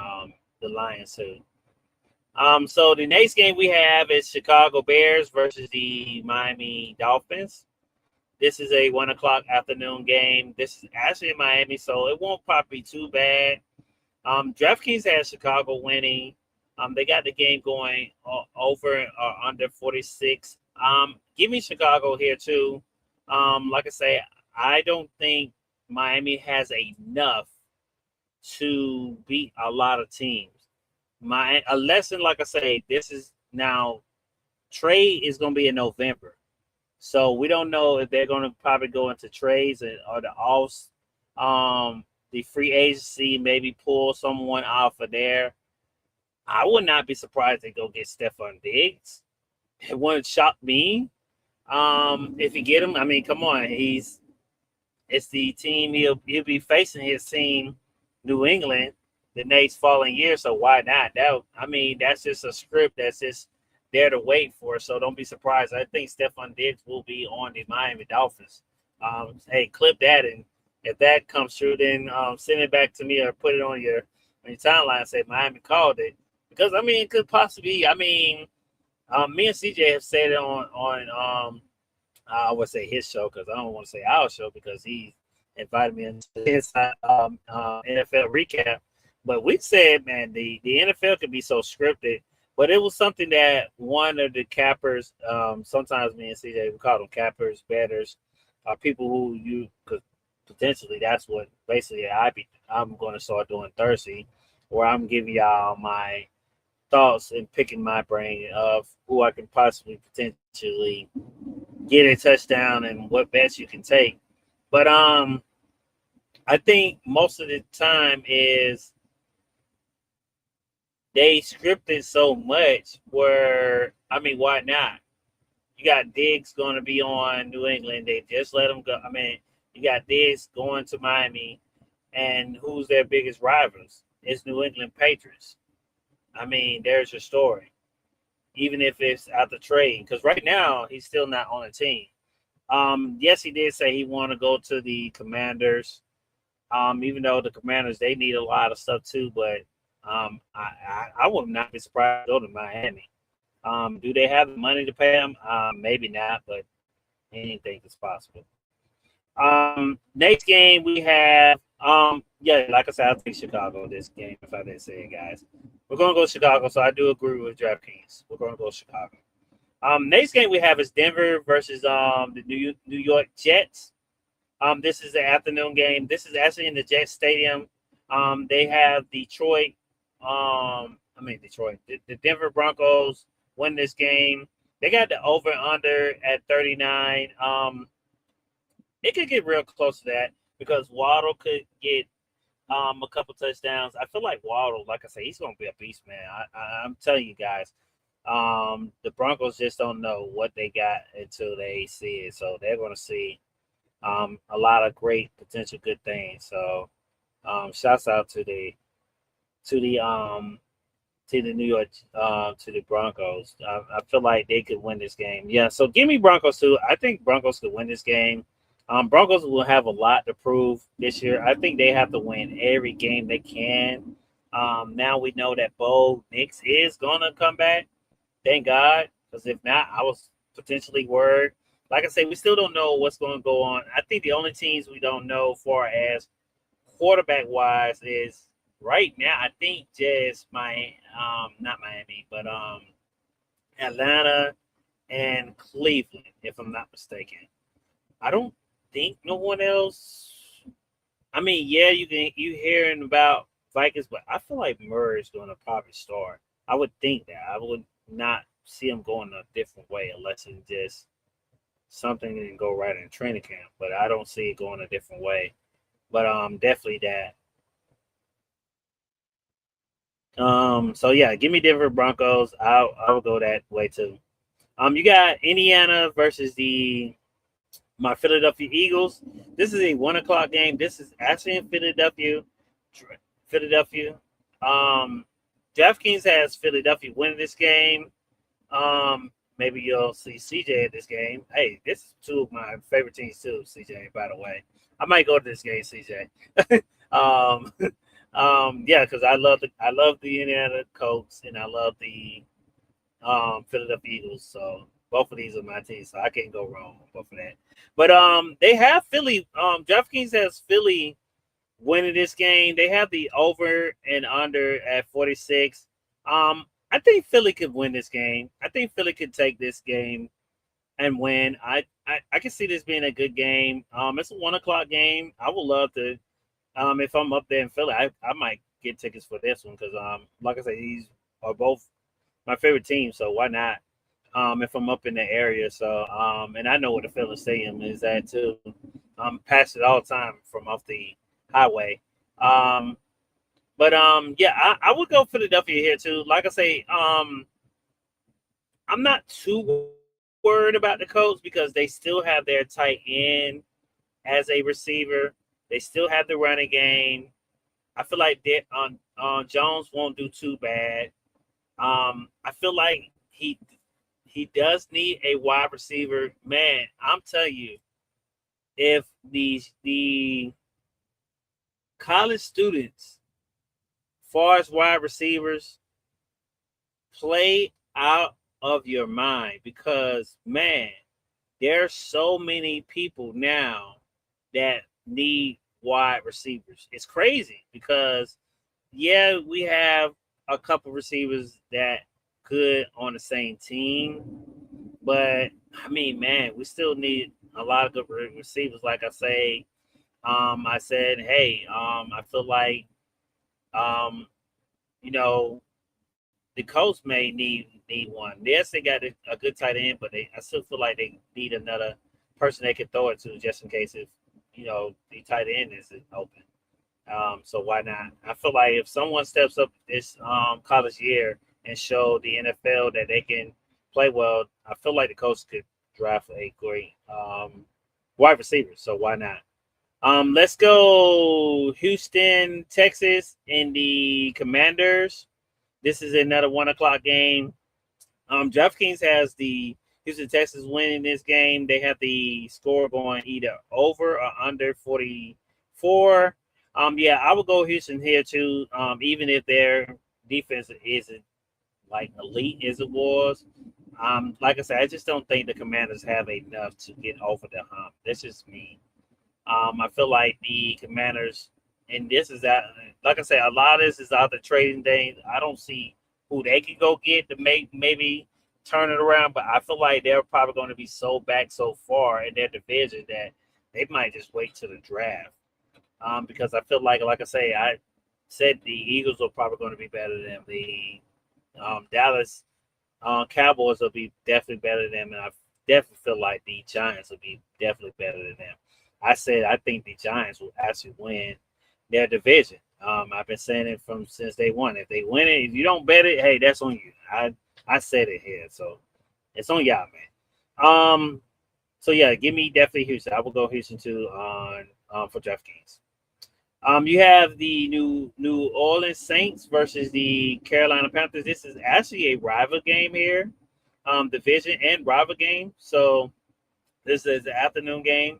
Speaker 1: Lions too. So the next game we have is Chicago Bears versus the Miami Dolphins. This is a 1:00 afternoon game. This is actually in Miami, so it won't probably be too bad. DraftKings has Chicago winning. They got the game going over or under 46. Give me Chicago here too. Like I say, I don't think Miami has enough to beat a lot of teams. A lesson, like I say, this is now trade is going to be in November. So we don't know if they're going to probably go into trades or the offs, the free agency, maybe pull someone off of there. I would not be surprised they go get Stephon Diggs. It wouldn't shock me if you get him. I mean, come on, it's the team he'll be facing his team, New England, the next following year. So why not? That's just a script that's just there to wait for. So don't be surprised. I think Stephon Diggs will be on the Miami Dolphins. Hey, clip that, and if that comes true, then send it back to me or put it on your timeline and say Miami called it. Because it could possibly be. Me and CJ have said it on I would say his show, because I don't want to say our show because he invited me into his NFL recap. But we said, man, the NFL could be so scripted. But it was something that one of the cappers, sometimes me and CJ, we call them cappers, bettors, are people who you could potentially, that's what basically I'm going to start doing Thursday, where I'm giving y'all my thoughts and picking my brain of who I can possibly potentially get a touchdown and what bets you can take. But I think most of the time is they scripted so much where, why not? You got Diggs going to be on New England. They just let him go. You got Diggs going to Miami, and who's their biggest rivals? It's New England Patriots. There's your story. Even if it's out the trade, because right now he's still not on the team. Yes, he did say he want to go to the Commanders. Even though the Commanders, they need a lot of stuff too, but I would not be surprised to go to Miami. Do they have the money to pay him? Maybe not, but anything is possible. Next game we have, like I said, I'll take Chicago this game if I didn't say it, guys. We're going to go Chicago, so I do agree with DraftKings. We're going to go Chicago. Next game we have is Denver versus the New York Jets. This is an afternoon game. This is actually in the Jets Stadium. They have Detroit. Detroit. The Denver Broncos win this game. They got the over/under at 39. It could get real close to that because Waddle could get a couple touchdowns. I feel like Waddle, like I said, he's going to be a beast, man. I'm telling you guys. The Broncos just don't know what they got until they see it. So they're going to see a lot of great potential good things. So shouts out to the New York to the Broncos. I feel like they could win this game. Yeah, so give me Broncos too. I think Broncos could win this game. Broncos will have a lot to prove this year. I think they have to win every game they can. Now we know that Bo Nix is gonna come back. Thank God, because if not, I was potentially worried. Like I say, we still don't know what's going to go on. I think the only teams we don't know far as quarterback wise is right now. I think just not Miami, but Atlanta and Cleveland, if I'm not mistaken. I don't think no one else. You hearing about Vikings, but I feel like Murray's going to probably start. I would think that. I would not see him going a different way unless it's just something didn't go right in training camp. But I don't see it going a different way. But definitely that. So yeah, give me Denver Broncos. I'll go that way too. You got Indiana versus my Philadelphia Eagles. This is a 1:00 game. This is actually in Philadelphia. DraftKings has Philadelphia winning this game. Maybe you'll see CJ at this game. Hey, this is two of my favorite teams too, CJ, by the way. I might go to this game, CJ. Yeah, because I love the Indiana Colts and I love the Philadelphia Eagles. So both of these are my teams, so I can't go wrong with both of that. But they have Philly. DraftKings has Philly winning this game. They have the over and under at 46. I think Philly could win this game. I think Philly could take this game and win. I can see this being a good game. It's a 1 o'clock game. I would love to. If I'm up there in Philly, I might get tickets for this one because like I said, these are both my favorite teams. So why not? If I'm up in the area, so and I know where the Philly Stadium is at too. Pass it all the time from off the highway. Um, but yeah, I would go Philadelphia here too. Like I say, I'm not too worried about the Colts because they still have their tight end as a receiver. They still have the running game. I feel like Jones won't do too bad. I feel like he does need a wide receiver. Man, I'm telling you, if the college students, far as wide receivers, play out of your mind because man, there's so many people now that need wide receivers. It's crazy because yeah, we have a couple receivers that good on the same team, but I mean, man, we still need a lot of good receivers. Like I said, hey, I feel like, um, you know, the Colts may need one. Yes, they got a good tight end, but I still feel like they need another person they can throw it to just in case if the tight end isn't open. So why not? I feel like if someone steps up this college year and show the NFL that they can play well, I feel like the Colts could draft a great wide receiver. So why not? Let's go Houston, Texas, and the Commanders. This is another 1 o'clock game. DraftKings has the Houston Texans winning this game. They have the score going either over or under 44. Yeah, I would go Houston here too. Even if their defense isn't like elite as it was. Like I said, I just don't think the Commanders have enough to get over the hump. That's just me. I feel like the Commanders, and this is that, like I said, a lot of this is out the trading days. I don't see who they can go get to maybe turn it around, but I feel like they're probably going to be so back so far in their division that they might just wait till the draft. Because I feel like I say, I said the Eagles are probably going to be better than the Dallas Cowboys will be definitely better than them, and I definitely feel like the Giants will be definitely better than them. I said I think the Giants will actually win their division. I've been saying it from since day one. If they win it, if you don't bet it, hey, that's on you. I said it here, so it's on y'all, man. So yeah, give me definitely Houston. I will go Houston too on for DraftKings. You have the New Orleans Saints versus the Carolina Panthers. This is actually a rival game here, division and rival game. So this is the afternoon game.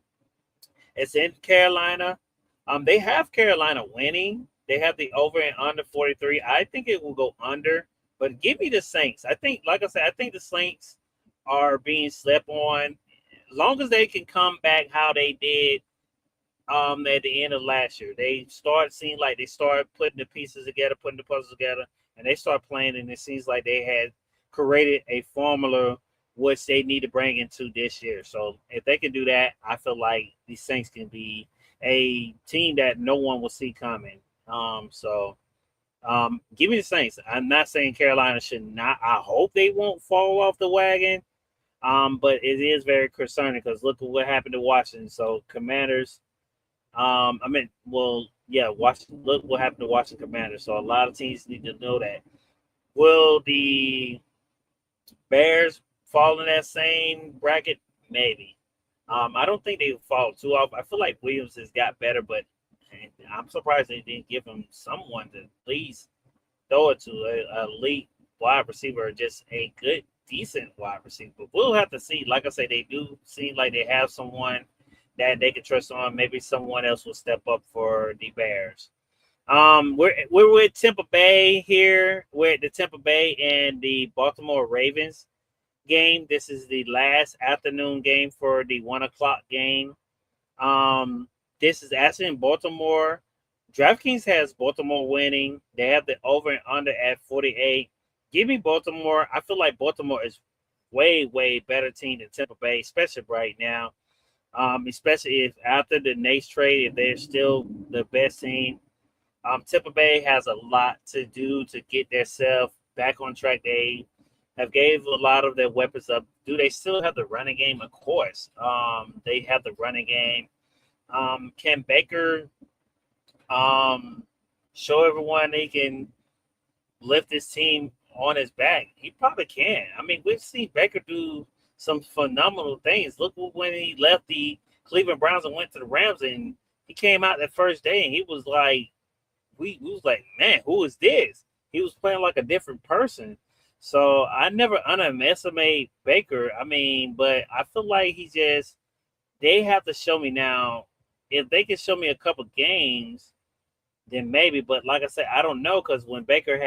Speaker 1: It's in Carolina. They have Carolina winning. They have the over and under 43. I think it will go under, but give me the Saints. I think, like I said, I think the Saints are being slept on. As long as they can come back how they did at the end of last year, they seeing like they started putting the pieces together, putting the puzzles together, and they start playing, and it seems like they had created a formula which they need to bring into this year. So if they can do that, I feel like the Saints can be a team that no one will see coming. Give me the Saints. I'm not saying Carolina should not. I hope they won't fall off the wagon. But it is very concerning because look at what happened to Washington. So Commanders. Washington. Look what happened to Washington Commanders. So a lot of teams need to know that. Will the Bears fall in that same bracket? Maybe. I don't think they fall too off. I feel like Williams has got better, but I'm surprised they didn't give him someone to at least throw it to a elite wide receiver or just a good, decent wide receiver. But we'll have to see. Like I say, they do seem like they have someone that they can trust on. Maybe someone else will step up for the Bears. We're with Tampa Bay here. We're at the Tampa Bay and the Baltimore Ravens game. This is the last afternoon game for the 1 o'clock game. This is actually in Baltimore. DraftKings has Baltimore winning. They have the over and under at 48. Give me Baltimore. I feel like Baltimore is way better team than Tampa Bay, especially right now. Especially if after the Nace trade, if they're still the best team. Tampa Bay has a lot to do to get themselves back on track. They have gave a lot of their weapons up. Do they still have the running game? Of course. They have the running game. Can Baker show everyone he can lift this team on his back? He probably can. I mean, we've seen Baker do some phenomenal things. Look when he left the Cleveland Browns and went to the Rams, and he came out that first day, and he was like, we was like, man, who is this? He was playing like a different person. So I never underestimate Baker. I mean, but I feel like they have to show me now. If they can show me a couple games, then maybe. But like I said, I don't know, because when Baker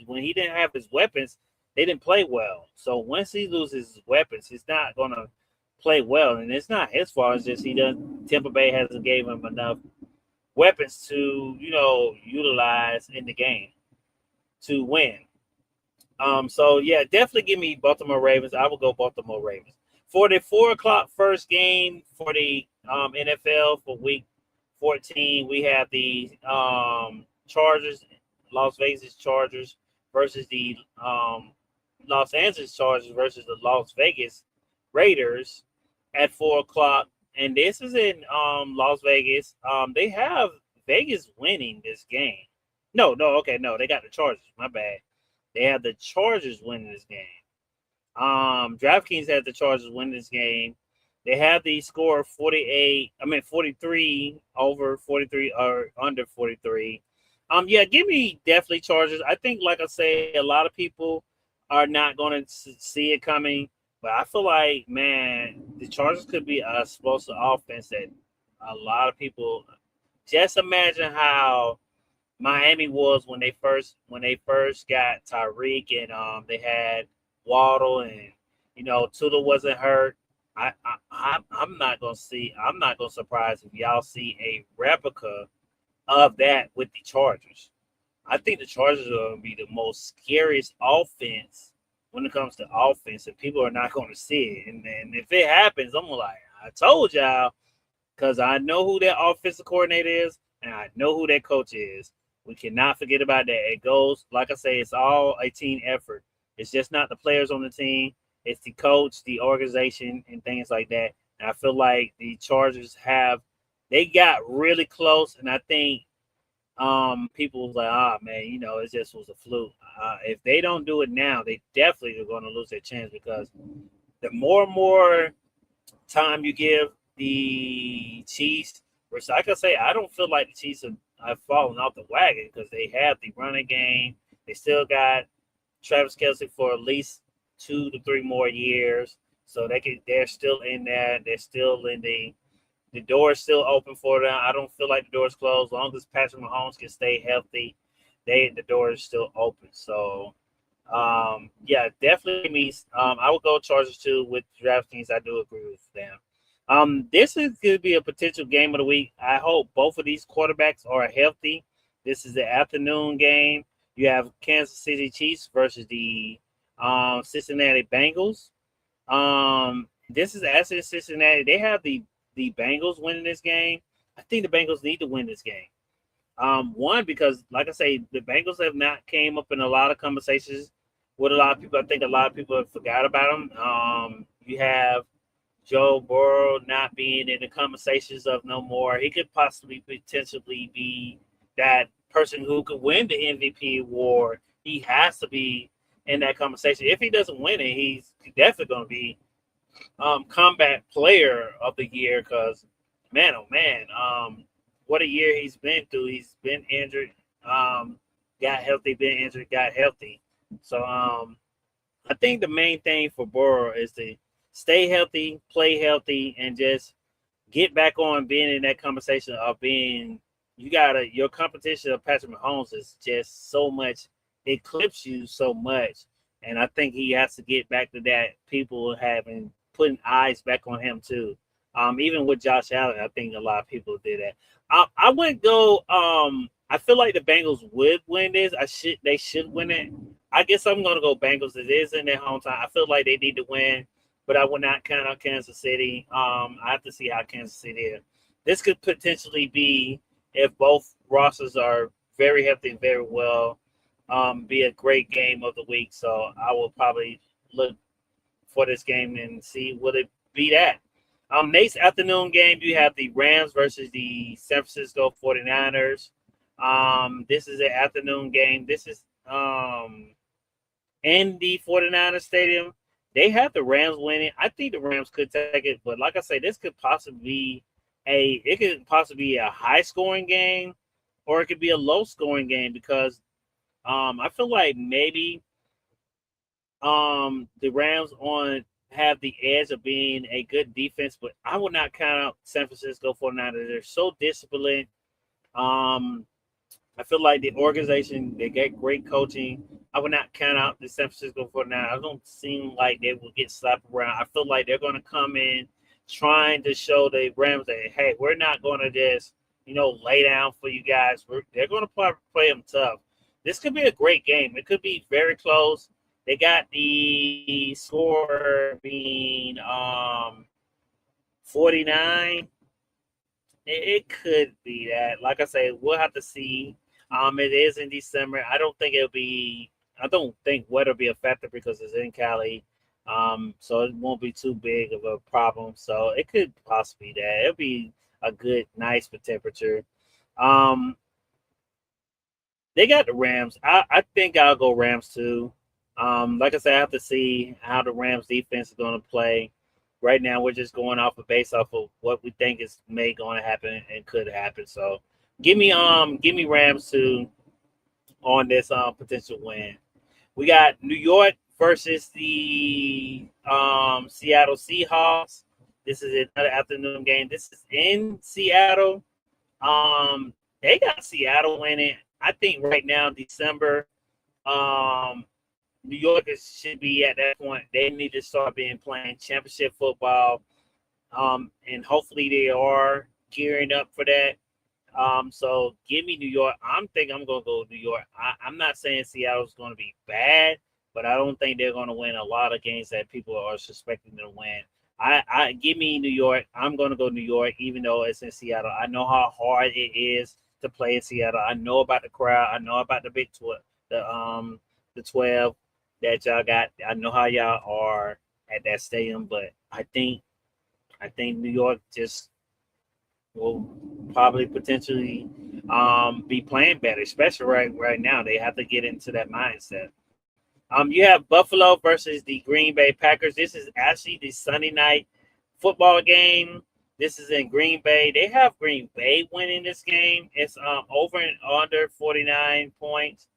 Speaker 1: when he didn't have his weapons, they didn't play well. So once he loses his weapons, he's not gonna play well, and it's not his fault. It's just Tampa Bay hasn't gave him enough weapons to utilize in the game to win. So yeah, definitely give me Baltimore Ravens. I will go Baltimore Ravens. For the 4 o'clock first game for the NFL for week 14, we have the Chargers, Las Vegas Chargers versus the Los Angeles Chargers versus the Las Vegas Raiders at 4 o'clock. And this is in Las Vegas. They have Vegas winning this game. No, they got the Chargers. My bad. They have the Chargers winning this game. DraftKings has the Chargers winning this game. They have the score 43 over 43 or under 43. Yeah, give me definitely Chargers. I think, like I say, a lot of people are not going to see it coming. But I feel like, man, the Chargers could be a explosive offense that a lot of people just imagine how Miami was when they first got Tyreek and they had Waddle and Tua wasn't hurt. I'm not gonna surprise if y'all see a replica of that with the Chargers. I think the Chargers are gonna be the most scariest offense when it comes to offense, and people are not going to see it. And if it happens, I'm like, I told y'all, because I know who their offensive coordinator is, and I know who their coach is. We cannot forget about that. It goes, like I say, it's all a team effort. It's just not the players on the team. It's the coach, the organization, and things like that. And I feel like the Chargers they got really close, and I think people was like, man, it just was a fluke. If they don't do it now, they definitely are going to lose their chance, because the more and more time you give the Chiefs, which, like I say, I don't feel like the Chiefs have fallen off the wagon, because they have the running game. They still got Travis Kelce for at least 2 to 3 more years, so they're still in there. They're still in the door is still open for them. I don't feel like the door is closed. As long as Patrick Mahomes can stay healthy, the door is still open. So, yeah, definitely me. I would go Chargers too with DraftKings. I do agree with them. This is going to be a potential game of the week. I hope both of these quarterbacks are healthy. This is the afternoon game. You have Kansas City Chiefs versus the Cincinnati Bengals. This is actually Cincinnati. They have the Bengals winning this game. I think the Bengals need to win this game. One, because, like I say, the Bengals have not came up in a lot of conversations with a lot of people. I think a lot of people have forgot about them. You have Joe Burrow not being in the conversations of no more. He could possibly potentially be that person who could win the MVP award. He has to be in that conversation. If he doesn't win it, he's definitely going to be Combat Player of the Year, because, man, oh man, what a year he's been through. He's been injured, got healthy, been injured, got healthy. So I think the main thing for Burrow is to stay healthy, play healthy, and just get back on being in that conversation of being, your competition of Patrick Mahomes is just so much, eclipse you so much. And I think he has to get back to that. People having putting eyes back on him too. Even with Josh Allen, I think a lot of people did that. I wouldn't go. I feel like the Bengals would win this. They should win it. I guess I'm gonna go Bengals. It is in their hometown. I feel like they need to win, but I would not count out Kansas City. I have to see how Kansas City is. This could potentially be, if both rosters are very healthy and very well, be a great game of the week. So I will probably look for this game and see will it be that. Next afternoon game, you have the Rams versus the San Francisco 49ers. This is an afternoon game. This is in the 49ers stadium. They have the Rams winning. I think the Rams could take it, but like I say, this could possibly be a high scoring game, or it could be a low scoring game because I feel like maybe the Rams have the edge of being a good defense, but I would not count out San Francisco 49ers. They're so disciplined. I feel like the organization, they get great coaching. I would not count out the San Francisco 49ers. I don't seem like they will get slapped around. I feel like they're going to come in trying to show the Rams that, hey, we're not going to just, lay down for you guys. They're going to play them tough. This could be a great game. It could be very close. They got the score being 49. It could be that. Like I say, we'll have to see. It is in December. I don't think weather will be a factor because it's in Cali. So it won't be too big of a problem. So it could possibly be that. It'll be a good, nice temperature. They got the Rams. I think I'll go Rams too. Like I said, I have to see how the Rams defense is going to play. Right now, we're just going based off of what we think is going to happen and could happen. So, give me Rams too on this potential win. We got New York versus the Seattle Seahawks. This is another afternoon game. This is in Seattle. They got Seattle winning. I think right now, December, New Yorkers should be at that point. They need to start playing championship football, and hopefully they are gearing up for that. So give me New York. I'm going to go New York. I'm not saying Seattle's going to be bad, but I don't think they're going to win a lot of games that people are suspecting them to win. I give me New York. I'm going to go New York, even though it's in Seattle. I know how hard it is to play in Seattle. I know about the crowd. I know about the Big 12, the 12 that y'all got. I know how y'all are at that stadium, but I think New York just will probably potentially be playing better, especially right now. They have to get into that mindset. You have Buffalo versus the Green Bay Packers. This is actually the Sunday night football game. This is in Green Bay. They have Green Bay winning this game. It's over and under 49 points.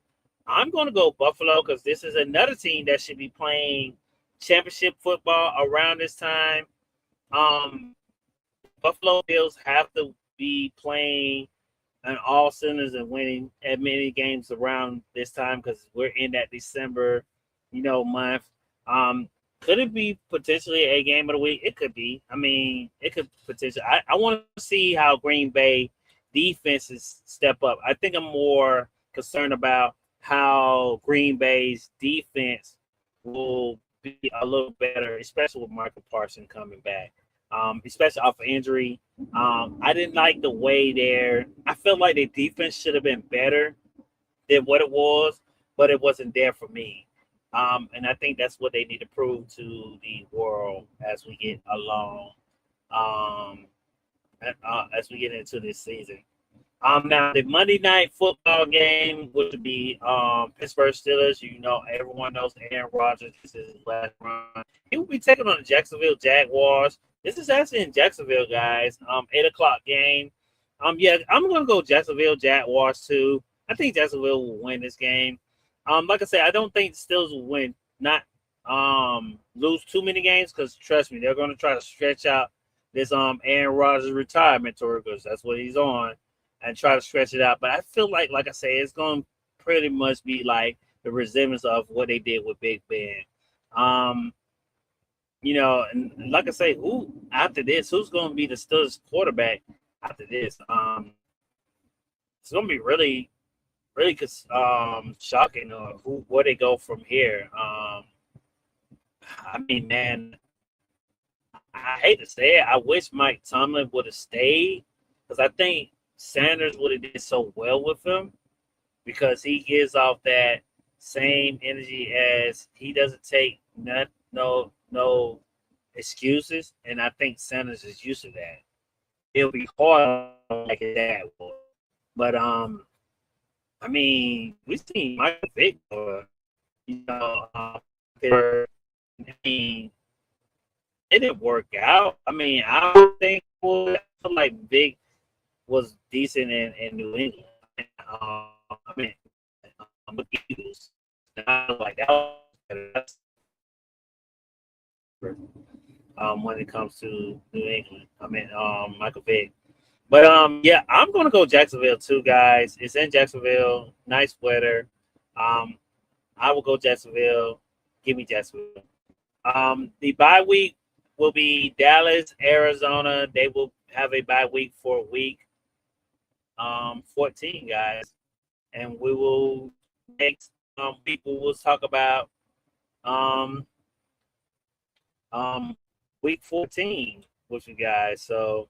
Speaker 1: I'm going to go Buffalo because this is another team that should be playing championship football around this time. Buffalo Bills have to be playing on all cylinders and winning as many games around this time because we're in that December, month. Could it be potentially a game of the week? It could be. I mean, it could potentially. I want to see how Green Bay defenses step up. I think I'm more concerned about how Green Bay's defense will be a little better, especially with Michael Parsons coming back, especially off of injury. I didn't like the way I felt like their defense should have been better than what it was, but it wasn't there for me. And I think that's what they need to prove to the world as we get along, as we get into this season. Now the Monday night football game would be Pittsburgh Steelers. Everyone knows Aaron Rodgers. This is his last run. He will be taking on the Jacksonville Jaguars. This is actually in Jacksonville, guys. 8:00 game. Yeah, I'm gonna go Jacksonville Jaguars too. I think Jacksonville will win this game. Like I said, I don't think the Steelers will win. Not lose too many games because trust me, they're gonna try to stretch out this Aaron Rodgers retirement tour because that's what he's on. and try to stretch it out. But I feel like I say, it's going to pretty much be like the resemblance of what they did with Big Ben. And like I say, who after this, who's going to be the Steelers quarterback after this? It's going to be really, really shocking where they go from here. I mean, man, I hate to say it. I wish Mike Tomlin would have stayed because I think Sanders would have did so well with him because he gives off that same energy as he doesn't take no excuses, and I think Sanders is used to that. It'll be hard like that, but I mean, we've seen Michael Vick, I mean, it didn't work out. I mean, I don't think I feel like Vic was decent in New England. I mean, with the Eagles, like that was better, when it comes to New England. I mean, Michael Vick. But yeah, I'm gonna go Jacksonville too, guys. It's in Jacksonville. Nice weather. I will go Jacksonville. Give me Jacksonville. The bye week will be Dallas, Arizona. They will have a bye week for week 14, guys. And we will next week we will talk about week 14 with you guys. So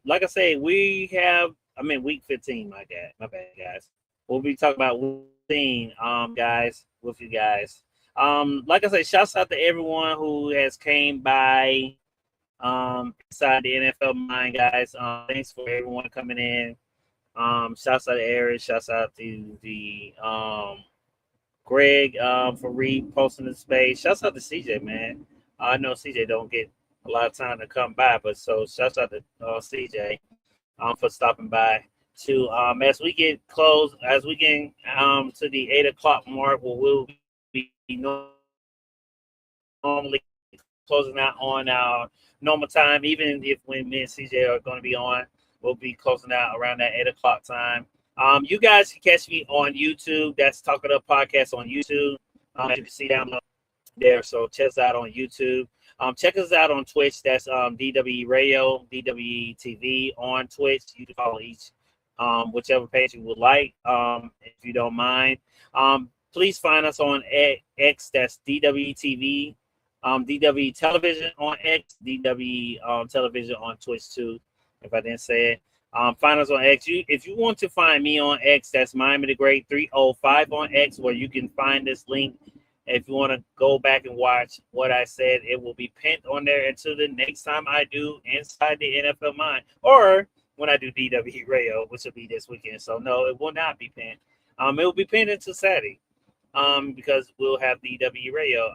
Speaker 1: like I say, week 15, my bad, guys. We'll be talking about week 15, guys, with you guys. Like I say, shouts out to everyone who has came by inside the NFL Mind, guys. Thanks for everyone coming in. Shouts out to Eric, shouts out to the Greg for reposting the space. Shouts out to CJ, man. I know CJ don't get a lot of time to come by, but so shouts out to CJ for stopping by. To as we get close, as we get to the 8:00 mark, we'll be normally closing out on our normal time. Even if when me and CJ are going to be on, we'll be closing out around that 8:00 time. You guys can catch me on YouTube. That's Talk It Up Podcast on YouTube. As you can see down there, so check us out on YouTube. Check us out on Twitch. That's DWE Radio, DWE TV on Twitch. You can follow each whichever page you would like, if you don't mind. Please find us on X. That's DWE TV, DWE Television on X, DWE Television on Twitch too, if I didn't say it. Find us on X. If you want to find me on X, that's Miamidagreat 305 on X, where you can find this link. If you want to go back and watch what I said, it will be pinned on there until the next time I do Inside the NFL Mind, or when I do DWE Radio, which will be this weekend. So no, it will not be pinned. It will be pinned until Saturday, because we'll have DWE Radio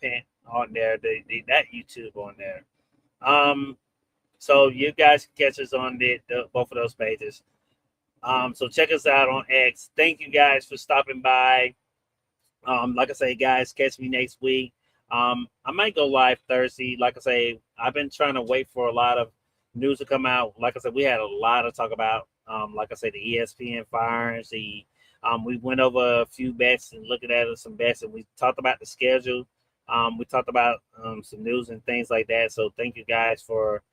Speaker 1: pinned on there, that YouTube on there. So you guys can catch us on both of those pages. So check us out on X. Thank you guys for stopping by. Like I say, guys, catch me next week. I might go live Thursday. Like I say, I've been trying to wait for a lot of news to come out. Like I said, we had a lot to talk about. Like I said, the ESPN firings. We went over a few bets and looking at some bets, and we talked about the schedule. We talked about some news and things like that. So thank you guys for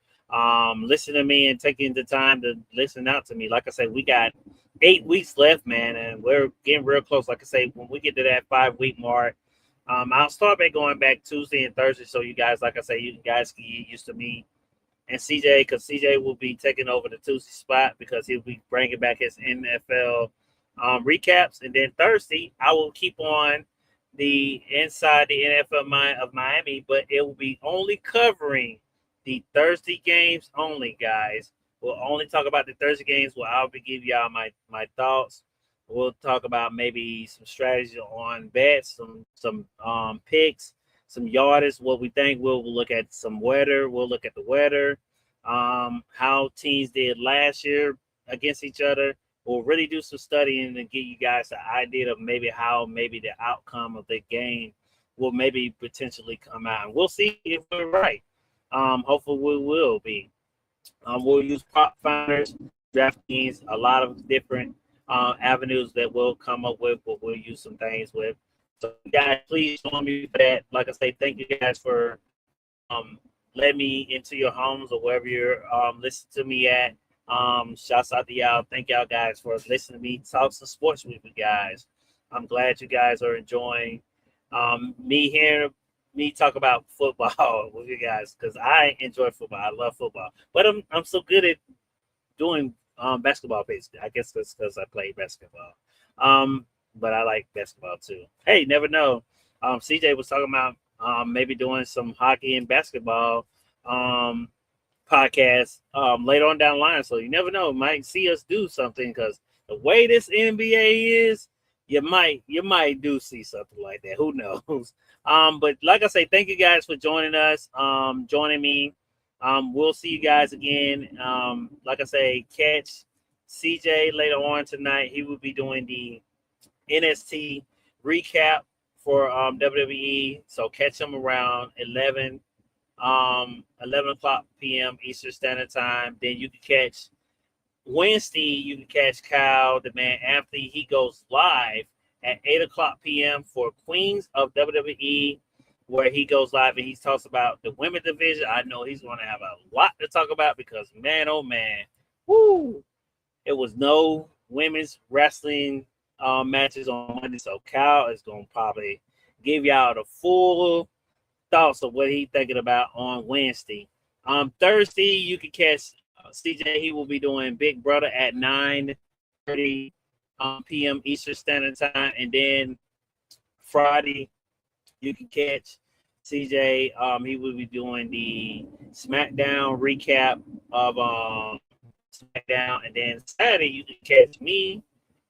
Speaker 1: listening to me and taking the time to listen out to me. Like I said, we got 8 weeks left, man, and we're getting real close. Like I say, when we get to that 5-week mark, I'll start going back Tuesday and Thursday. So you guys, like I say, you guys can get used to me and CJ, because CJ will be taking over the Tuesday spot because he'll be bringing back his NFL recaps. And then Thursday, I will keep on the Inside the NFL Mind of Miami, but it will be only covering the Thursday games only, guys. We'll only talk about the Thursday games where I'll be giving y'all my thoughts. We'll talk about maybe some strategy on bets, some picks, some yardage, what we think. We'll look at some weather. We'll look at the weather, how teams did last year against each other. We'll really do some studying and give you guys an idea of how the outcome of the game will maybe potentially come out. And we'll see if we're right. Hopefully we will be. We'll use prop finders DraftKings, a lot of different avenues that we'll come up with, but we'll use some things with. So, guys, please join me for that. Like I say, thank you guys for letting me into your homes or wherever you're listening to me at. Shouts out to y'all. Thank y'all guys for listening to me talk some sports with you guys. I'm glad you guys are enjoying me hearing me talk about football with you guys because I enjoy football. I love football, but I'm so good at doing basketball basically. I guess that's because I play basketball. But I like basketball too. Hey, never know. CJ was talking about maybe doing some hockey and basketball podcast later on down the line. So you never know. Might see us do something because the way this NBA is, you might do see something like that. Who knows? But like I say, thank you guys for joining us, joining me. We'll see you guys again. Like I say, catch CJ later on tonight. He will be doing the NXT recap for WWE. So catch him around 11 o'clock p.m. Eastern Standard Time. Then you can catch Wednesday. You can catch Kyle, the man Anthony. He goes live at 8 o'clock p.m. for Queens of WWE, where he goes live and he talks about the women's division. I know he's going to have a lot to talk about because, man, oh, man, woo, it was no women's wrestling matches on Monday. So Kyle is going to probably give y'all the full thoughts of what he's thinking about on Wednesday. Thursday, you can catch CJ. He will be doing Big Brother at 9:30 p.m. Eastern Standard Time. And then Friday, you can catch CJ. He will be doing the SmackDown recap of SmackDown. And then Saturday, you can catch me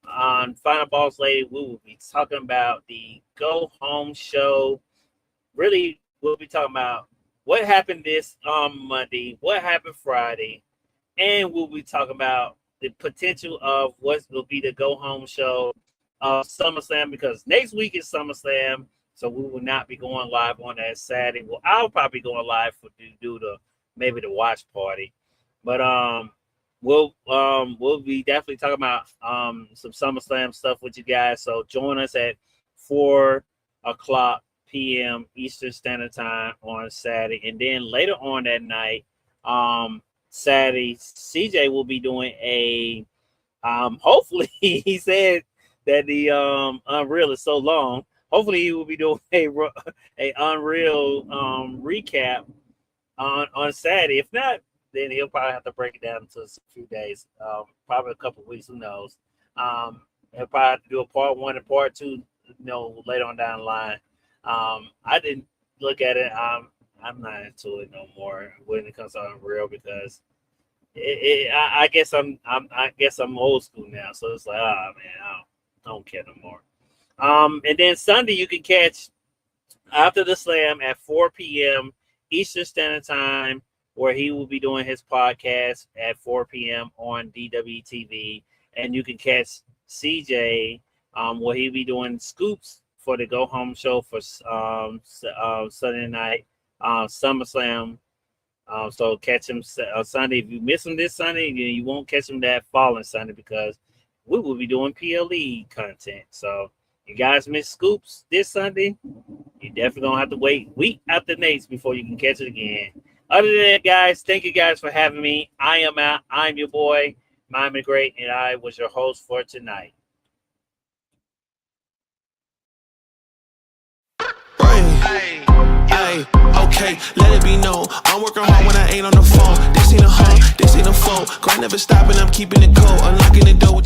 Speaker 1: on Final Boss Lady. We will be talking about the Go Home show. Really, we'll be talking about what happened this Monday, what happened Friday, and we'll be talking about the potential of what will be the Go Home show of SummerSlam, because next week is SummerSlam, so we will not be going live on that Saturday. Well, I'll probably be going live for do the maybe the watch party, but we'll be definitely talking about some SummerSlam stuff with you guys. So join us at 4 o'clock p.m. Eastern Standard Time on Saturday, and then later on that night, Saturday, CJ will be doing a hopefully he said that the Unreal is so long. Hopefully he will be doing a Unreal recap on Saturday. If not, then he'll probably have to break it down into a few days, probably a couple of weeks, who knows. He'll probably have to do a part 1 and part 2, later on down the line. I didn't look at it. I'm not into it no more when it comes to Unreal because I guess I'm old school now. So it's like, man, I don't care no more. And then Sunday you can catch After the Slam at 4 p.m. Eastern Standard Time, where he will be doing his podcast at 4 p.m. on DWTV, and you can catch CJ where he'll be doing scoops for the Go Home show for Sunday night, SummerSlam. So catch him Sunday. If you miss him this Sunday, you won't catch him that following Sunday because we will be doing PLE content. So you guys miss scoops this Sunday, you definitely don't have to wait week after next before you can catch it again. Other than that, guys, thank you guys for having me. I am out. I'm your boy, Miamidagreat, and I was your host for tonight.
Speaker 4: Hey, okay, let it be known. I'm working hard when I ain't on the phone. This ain't a home, this ain't a phone. Grind never stopping, I'm keeping it cold. Unlocking the door.